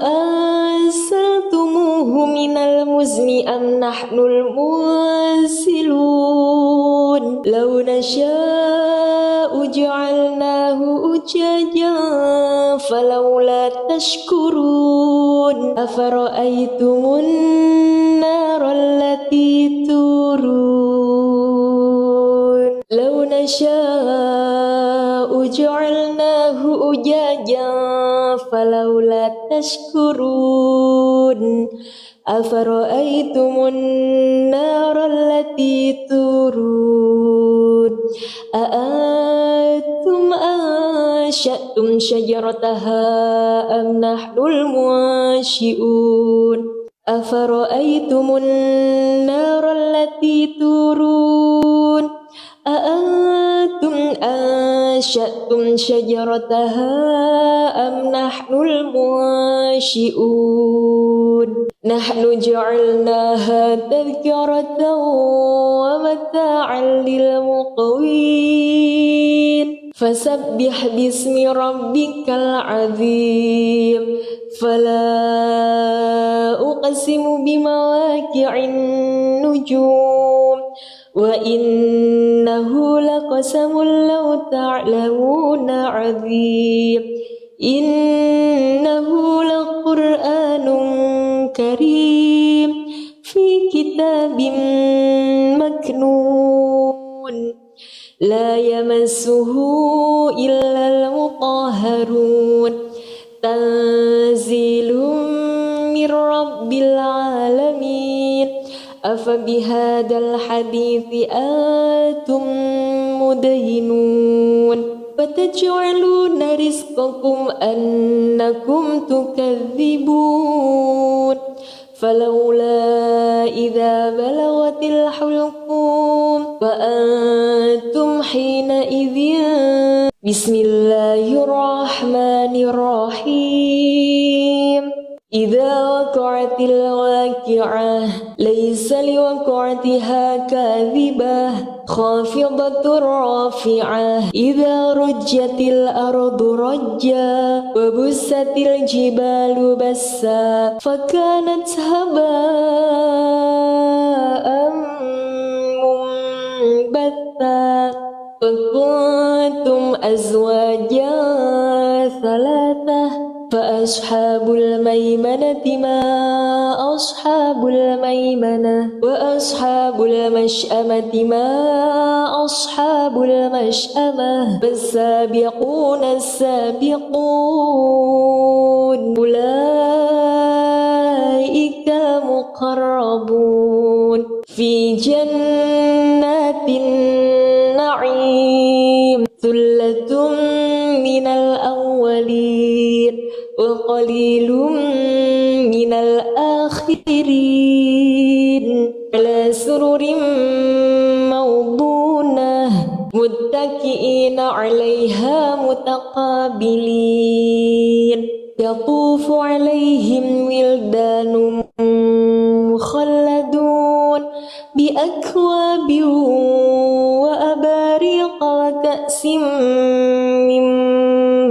أنزلتموه من المزن أم نحن المنزلون لو نشاء جعلناه أجاجا فلولا تشكرون أفرأيتم النار التي تورون لو نشاء جعلناه أجاجا فلولا تشكرون أفرأيتم النار التي تورون أأنتم أنشأتم شجرتها أم نحن المنشئون أفرأيتم النار التي تورون أأنتم أنشأتم شجرتها أم نحن المنشئون نحن جعلناها تذكرة ومتاعا للمقوين فسبح باسم ربك العظيم فلا أقسم بمواقع النجوم وإنه لقسم لو تعلمون عظيم إنه لقرآن كريم في كتاب مكنون لا يمسه إلا المطهرون تنزيل من رب العالمين أفبهذا الحديث أنتم مدهنون وتجعلون رزقكم أنكم تكذبون فلولا إذا بلغت الحلقوم وأنتم حينئذ بسم الله الرحمن الرحيم إذا وقعت الواقعة ليس لوقعتها كاذبة خافضة رافعة إذا رجت الأرض رجا وبست الجبال بسا فكانت هباء منبثا وكنتم أزواجا ثلاثة فأصحاب الميمنة ما أصحاب الميمنة وأصحاب المشأمة ما أصحاب المشأمة فالسابقون السابقون أولئك المقربون في جنات النعيم ثلة من الأولين وقليل من الآخرين على سرر موضونة متكئين عليها متقابلين يطوف عليهم ولدان مخلدون بأكواب وأباريق وكأس من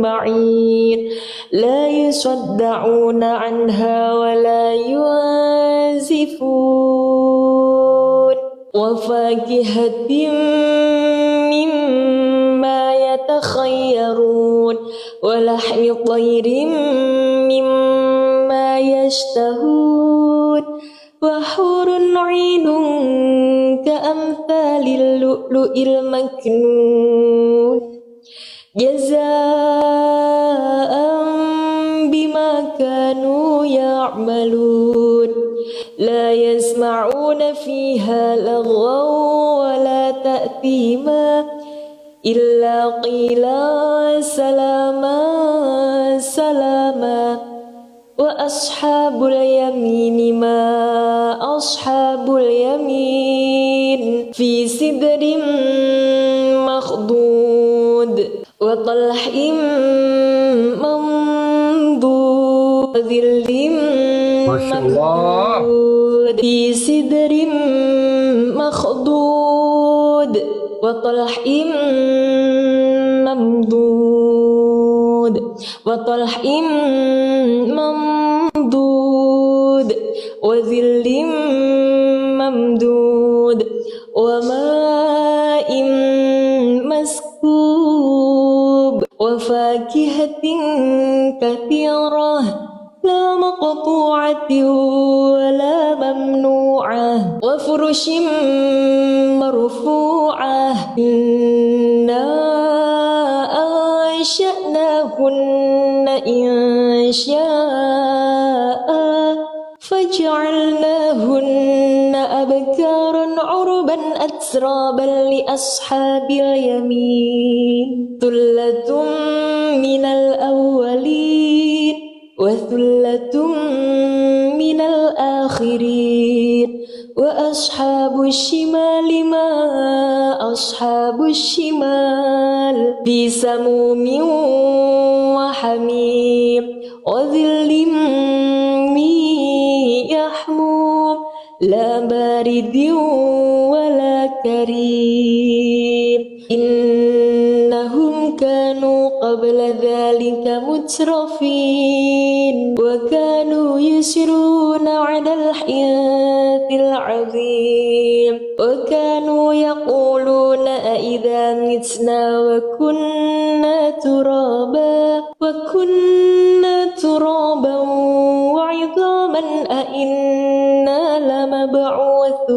معين لا يصدعون عنها ولا ينزفون وفاكهة مما يتخيرون ولحم طير مما يشتهون وحور عين كأمثال اللؤلؤ المكنون جزاء بما كانوا يعملون لا يسمعون فيها لغوا ولا تأثيما إلا قيلا سلاما سلاما وأصحاب اليمين ما أصحاب اليمين في سدر مخضود وطلح منضود وظل ممدود في سدر مخضود وطلح ممدود وطلح ممدود وظل ممدود وماء مسكوب وفاكهة كثيرة لا مقطوعة ولا ممنوعة وفرش مرفوعة إنا أنشأناهن إنشاء فجعلناهن أبكارا عربا أترابا لأصحاب اليمين ثلة من الأولين وثلة من الآخرين وأصحاب الشمال ما أصحاب الشمال في سموم وحميم وظل من يحموم لا بارد ولا كريم إنهم كانوا قبل ذلك مترفين وكانوا يسرون على الحياة العظيم وكانوا يقولون أإذا متنا وكنا ترابا وعظاما أإنا لمبعوثون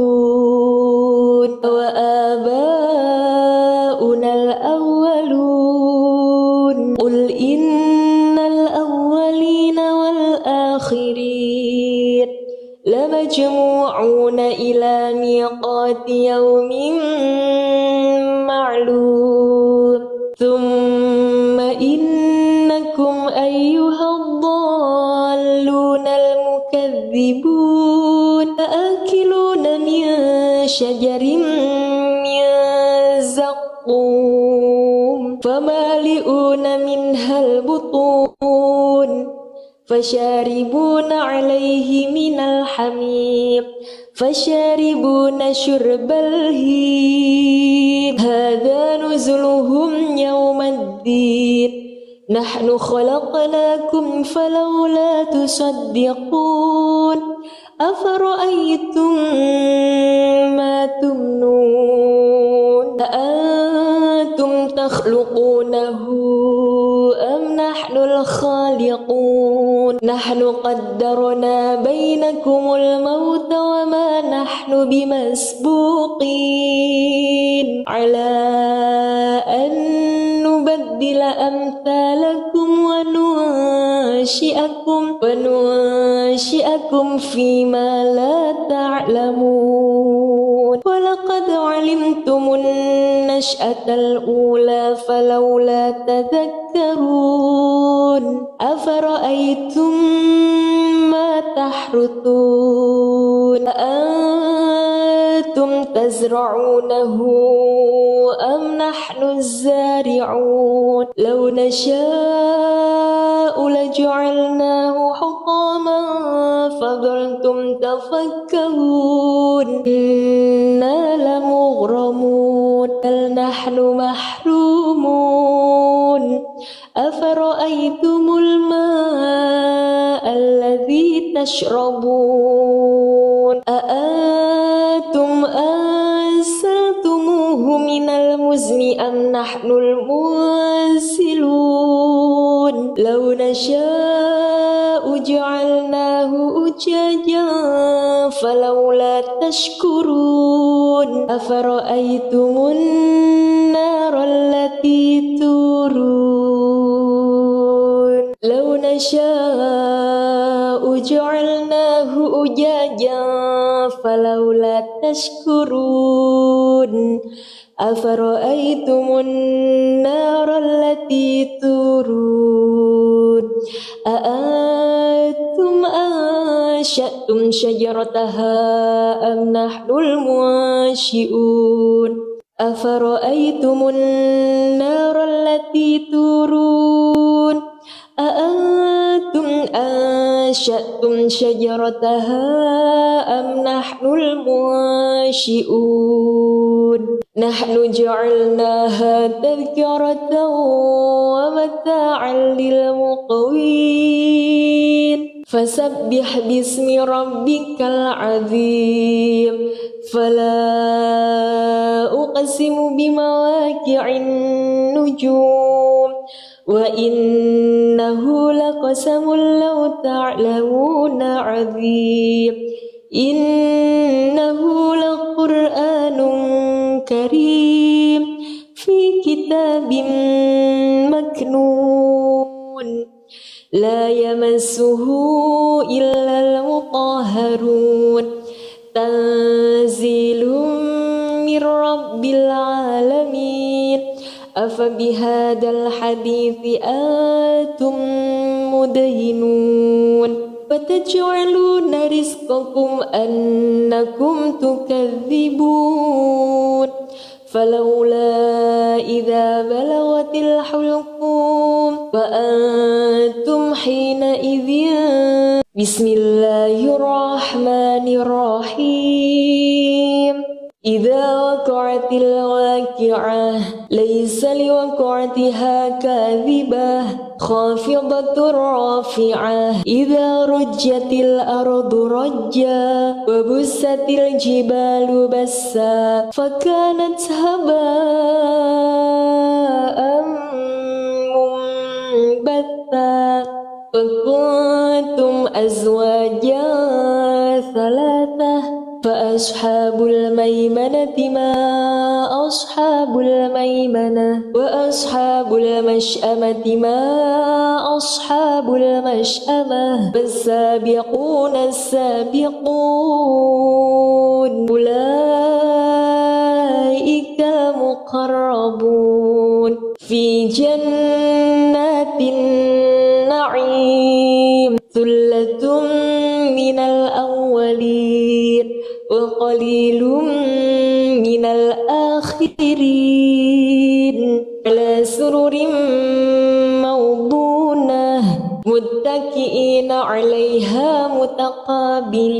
وآباؤنا الأولون قل إن الأولين والآخرين لمجموعون إلى ميقات يوم معلوم ثم إنكم أيها الضالون المكذبون لآكلون من شجر من زقوم فمالئون منها البطون فشاربون عليه من الحميم فشاربون شرب الهيم هذا نزلهم يوم الدين نحن خلقناكم فلولا تصدقون أفرأيتم ما تمنون أأنتم تخلقونه أم نحن الخالقون نحن قدرنا بينكم الموت وما نحن بمسبوقين على أن نبدل أمثالكم وننشئكم فيما لا تعلمون ولقد علمتم النشأة الأولى فلولا تذكرون أفرأيتم ما تحرثون أأنتم تزرعونه أم نحن الزارعون لو نشاء لجعلناه حطاما فظلتم تفكهون إنا لمغرمون بل نحن محرومون أفرأيتم الماء الذي تشربون أأنتم أنزلتموه من المزن أم نحن المنزلون لو نشاء جعلناه أجاجا فلولا تشكرون أفرأيتم النار التي تورون لو نشاء جعلناه أجاجا فلولا تشكرون أفرأيتم النار التي تورون أأنتم أنشأتم شجرتها أم نحن المنشئون أفرأيتم النار التي تورون أأنتم أنشأتم شجرتها أم نحن المنشئون نحن جعلناها تذكرة ومتاعا للمقوين فسبح باسم ربك العظيم فلا أقسم بمواقع النجوم وإنه لقسم لو تعلمون عظيم إنه لقرآن كريم في كتاب مكنون لا يمسه إلا المطهرون تنزيل من رب العالمين أفبهذا الحديث أنتم مدهنون وتجعلون رزقكم أنكم تكذبون فلولا إذا بلغت الحلقوم وأنتم حينئذ بسم الله الرحمن الرحيم إذا وقعت الواقعة ليس لوقعتها كاذبة خافضة رافعة إذا رجت الأرض رجا وبست الجبال بسا فكانت هباء منبثا وكنتم أزواجا ثلاثة فأصحاب الميمنة ما أصحاب الميمنة وأصحاب المشأمة ما أصحاب المشأمة فالسابقون السابقون أولئك المقربون في جنات النعيم ثلة من الأولين وقليل من الآخرين على سرر موضونة متكئين عليها متقابلين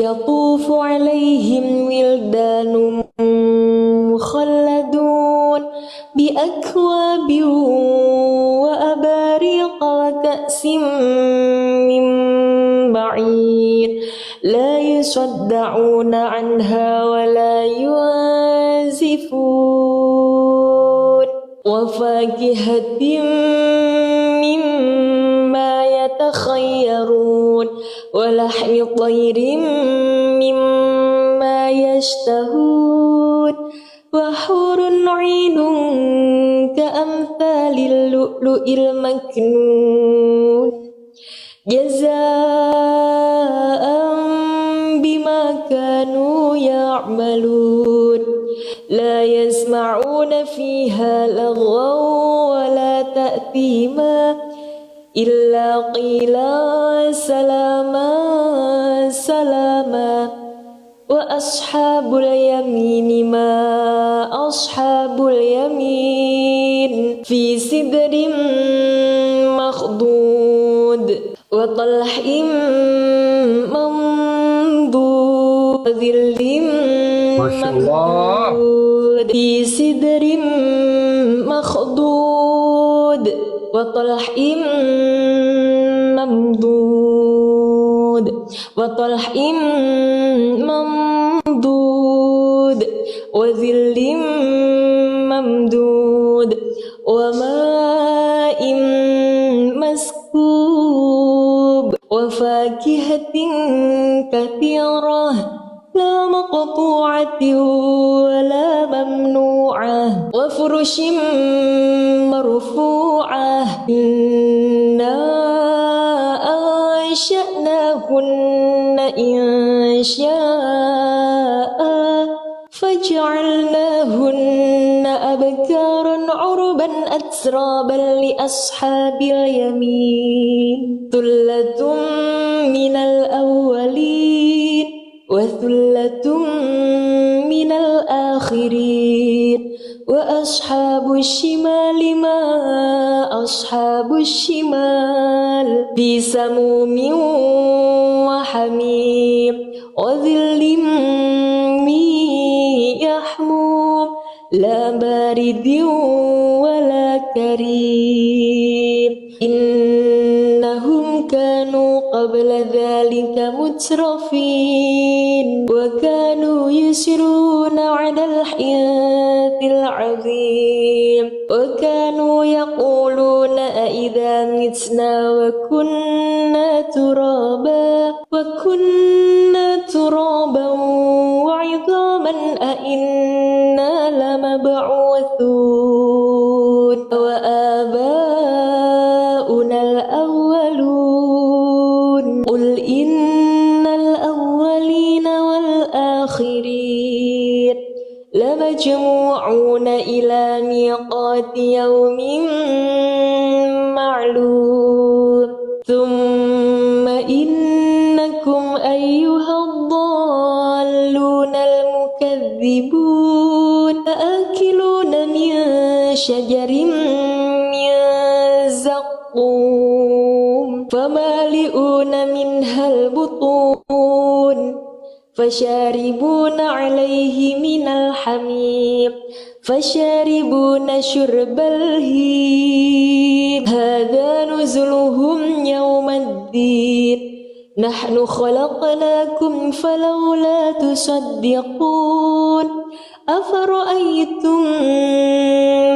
يطوف عليهم ولدان مخلدون بأكواب وأباريق وكأس من معين لا يصدعون عنها ولا ينزفون وفاكهة مما يتخيرون ولحم طير مما يشتهون وحور عين كأمثال اللؤلؤ المكنون جزاء بما كانوا يعملون لا يسمعون فيها لغوا ولا تأثيما إلا قيلا سلاما سلاما وأصحاب اليمين ما أصحاب اليمين في سدر مخضود وطلح منضود وظل ممدود في سدر مخضود وطلح ممدود وطلح ممدود وظل ممدود وماء مسكوب وفاكهة كثيرة لا مقطوعة ولا ممنوعة وفرش مرفوعة إنا أنشأناهن إنشاء فجعلناهن أبكارا عربا أترابا لأصحاب اليمين ثلة من الأولين وثلة من الآخرين وأصحاب الشمال ما أصحاب الشمال في سموم وحميم وظل من يحموم لا بارد ولا كريم إنهم كانوا قبل ذلك مترفين وكانوا يسرون على الحنث العظيم وكانوا يقولون أئذا متنا وكنا ترابا وعظاما أئنا لمبعوثون وآباؤنا الأولون قل إن الأولين والآخرين لمجموعون إلى ميقات يوم معلوم ثم إنكم أيها الضالون المكذبون لآكلون من شجر من زقوم فمالئون منها البطون فشاربون عليه من الحميم فشاربون شرب الهيم هذا نزلهم يوم الدين نحن خلقناكم فلولا تصدقون أفرأيتم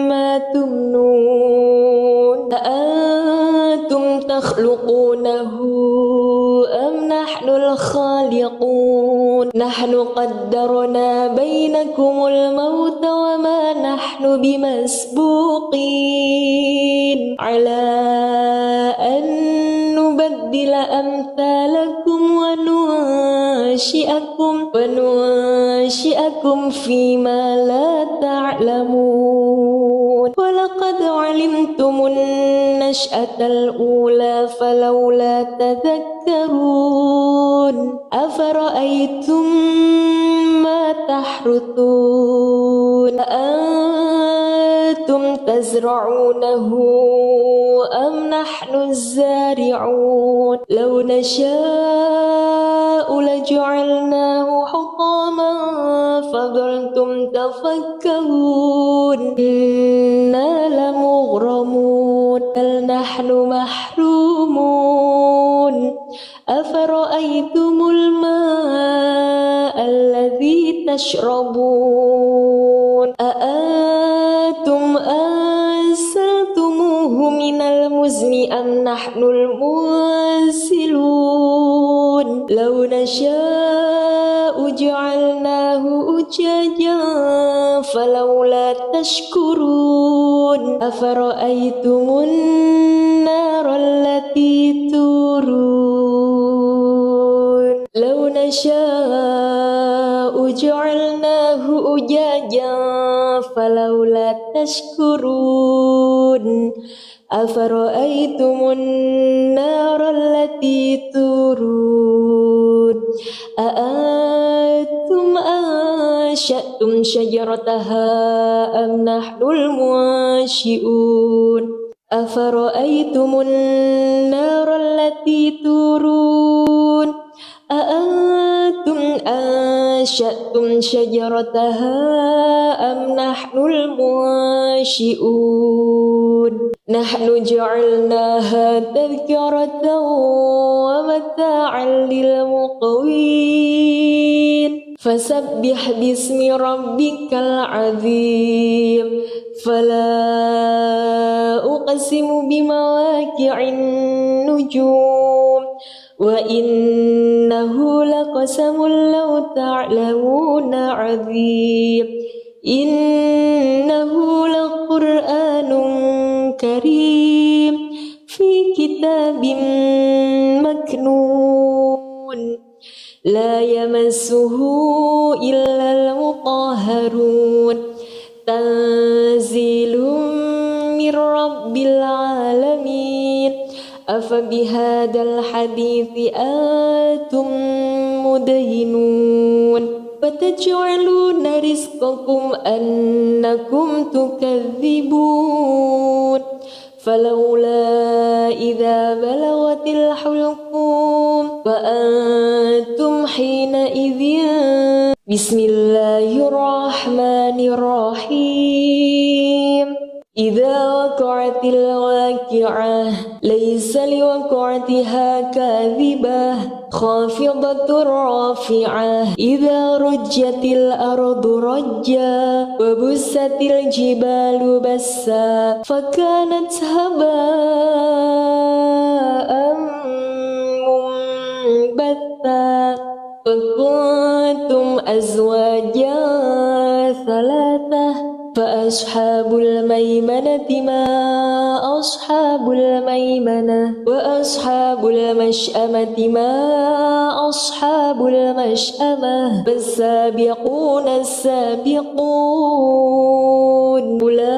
ما تمنون أأنتم تخلقونه أم نحن الخالقون نحن قدرنا بينكم الموت وما نحن بمسبوقين على أن نبدل أمثالكم وننشئكم فيما لا تعلمون ولقد علمتم النشأة الأولى فلولا تذكرون أفرأيتم ما تحرثون أأنتم تزرعونه أم نحن الزارعون لو نشاء لجعلناه حطاما فظلتم تفكرون إنا لمغرمون بل نحن محرومون أفرأيتم الماء الذي تشربون أأنتم أنزلتموه من المزن أم نحن المنزلون لو نشاء جعلناه أجاجا فلولا تشكرون أفرأيتم النار التي تورون لو نشاء جعلناه أجاجا فلولا تشكرون أفرأيتم النار التي تورون أأنتم أنشأتم شجرتها أم نحن المنشئون أفرأيتم النار التي تورون أأنتم أنشأتم شجرتها أم نحن المنشئون نحن جعلناها تذكرة ومتاعا للمقوين فسبح باسم ربك العظيم فلا أقسم بمواقع النجوم وإنه لقسم لو تعلمون عظيم إنه لقرآن كريم في كتاب مكنون لا يمسه إلا المطهرون تنزيل من رب العالمين أفبهذا الحديث أنتم مدهنون وتجعلون رزقكم أنكم تكذبون فلولا إذا بلغت الحلقوم وأنتم حينئذ بسم الله الرحمن الرحيم إذا وقعت الواقعة ليس لوقعتها كاذبة خافضة رافعة إذا رجت الأرض رجا وبست الجبال بسا فكانت هباء منبثا وكنتم أزواجا ثلاثة فأصحاب الميمنة ما أصحاب الميمنة وأصحاب المشأمة ما أصحاب المشأمة فالسابقون السابقون أولئك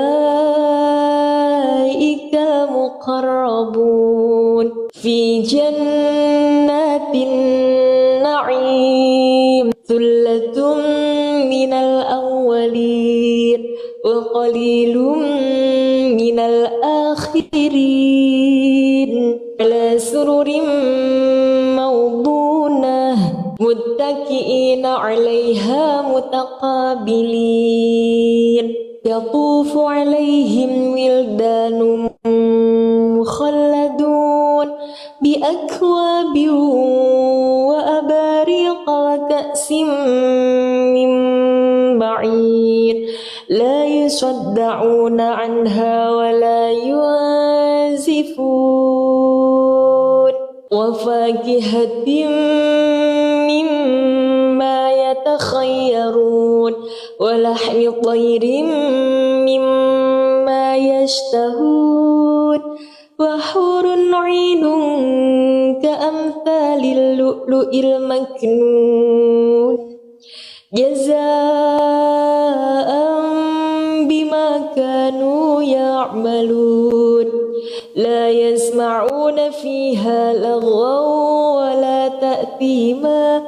المقربون في جنات النعيم ثلة من الأولين وقليل من الآخرين على سرر موضونة متكئين عليها متقابلين يطوف عليهم ولدان مخلدون بأكواب وأباريق وكأس من معين لا يصدعون عنها ولا ينزفون وفاكهة مما يتخيرون ولحم طير مما يشتهون وحور عين كأمثال اللؤلؤ المكنون جزاء بما كانوا يعملون لا يسمعون فيها لغوا ولا تأثيما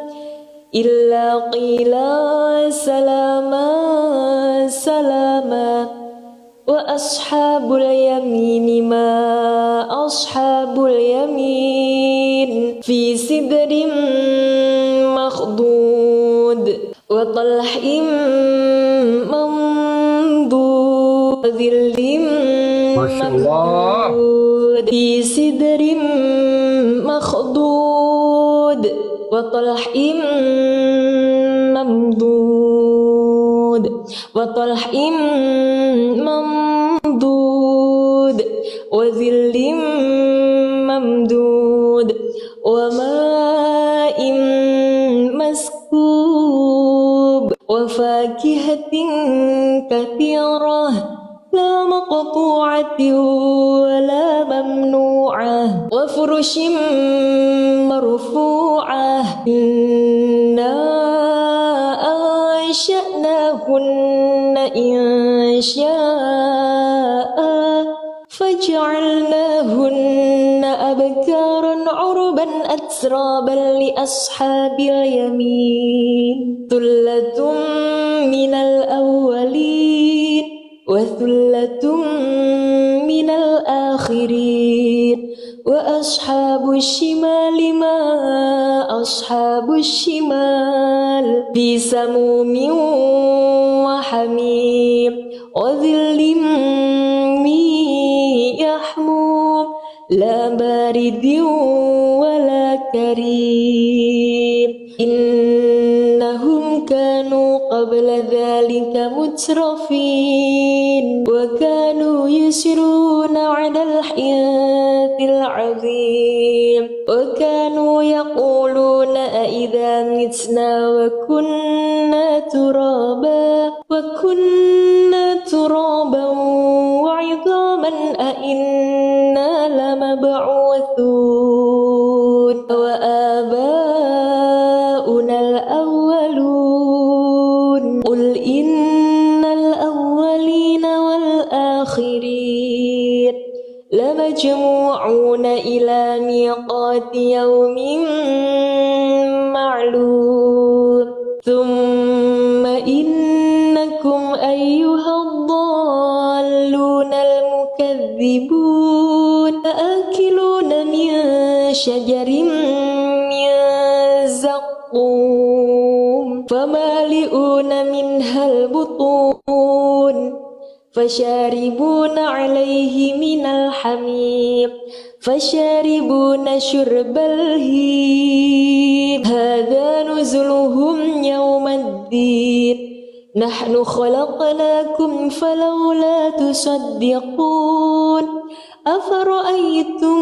إلا قيلا سلاما سلاما وأصحاب اليمين ما أصحاب اليمين في سدر مخضود وطلح منضود وظل ممدود في سدر مخضود وطلح ممدود وطلح ممدود وظل ممدود وماء مسكوب وفاكهة كثيرة لا مقطوعة ولا ممنوعة وفرش مرفوعة إنا أنشأناهن إنشاء فجعلناهن أبكارا عربا أترابا لأصحاب اليمين ثلة من الأولين وثلة من الآخرين وأصحاب الشمال ما أصحاب الشمال في سموم وحميم وظل من يحموم لا بارد ولا كريم إنهم كانوا قبل ذلك مترفين وكانوا يسرون على الحنث العظيم وكانوا يقولون أئذا متنا وكنا ترابا وعظاما أئنا لمبعوثون وآباؤنا الأولون قل إن الأولين والآخرين لمجموعون إلى ميقات يوم معلوم ثم إنكم أيها الضالون المكذبون لآكلون من شجر من زقوم فمالئون منها البطون فشاربون عليه من الحميم فشاربون شرب الهيم هذا نزلهم يوم الدين نحن خلقناكم فلولا تصدقون أفرأيتم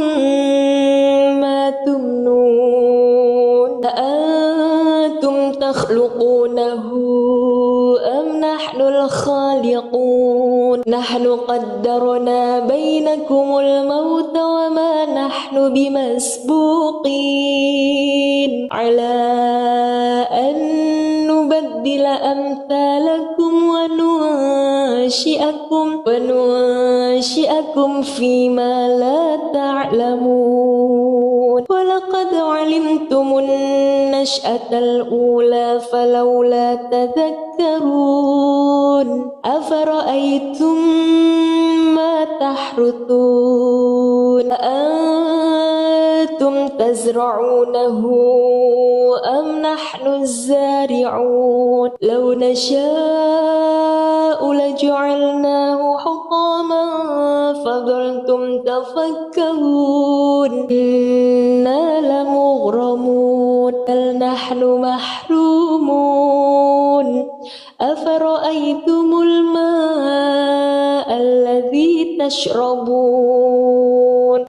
ما تمنون أأنتم تخلقونه أم نحن الخالقون نحن قدرنا بينكم الموت وما نحن بمسبوقين على أن نبدل أمثالكم وننشئكم فيما لا تعلمون ولقد علمتم النشأة الأولى فلولا تذكرون أفرأيتم ما تحرثون أأنتم تزرعونه أم نحن الزارعون لو نشاء لجعلناه حطاما فظلتم تفكرون إنا لمغرمون بل نحن محرومون أفرأيتم الماء الذي تشربون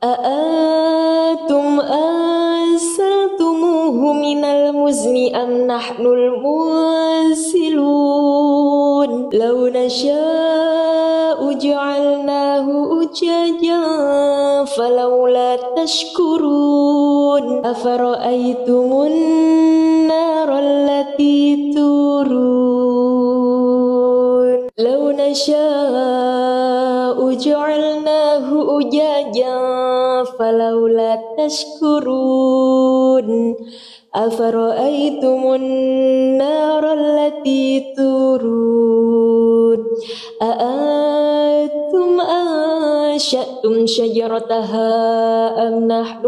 أأنتم أنزلتموه من المزن أم نحن المنزلون لو نشاء جعلناه أجاجا فلولا تشكرون أفرأيتم النار التي تورون لو نشاء جعلناه أجاجا فلولا تشكرون أفرأيتم النار التي تورون أأنتم أنشأتم شجرتها أم نحن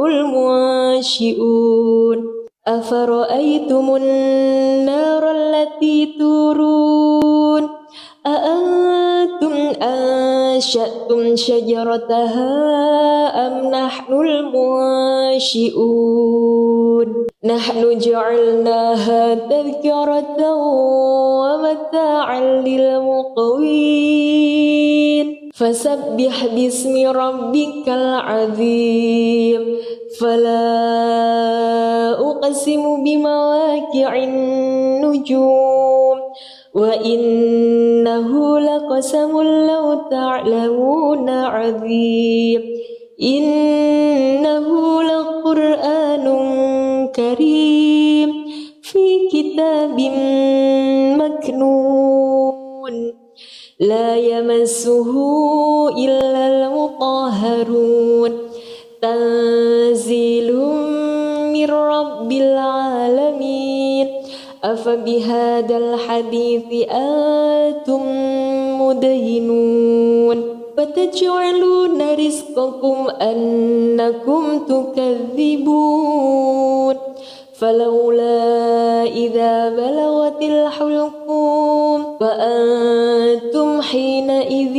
المنشئون أفرأيتم النار التي تورون أأنتم أنشأتم شجرتها أم نحن المنشئون نحن جعلناها تذكرة ومتاعا للمقوين فسبح باسم ربك العظيم فلا أقسم بمواقع النجوم وإنه لقسم لو تعلمون عظيم إنه لقرآن كريم في كتاب مكنون لا يمسه إلا المطهرون تنزيل من رب العالمين أفبهذا الحديث أنتم مدهنون وتجعلون رزقكم أنكم تكذبون فلولا إذا بلغت الحلقوم وأنتم حينئذ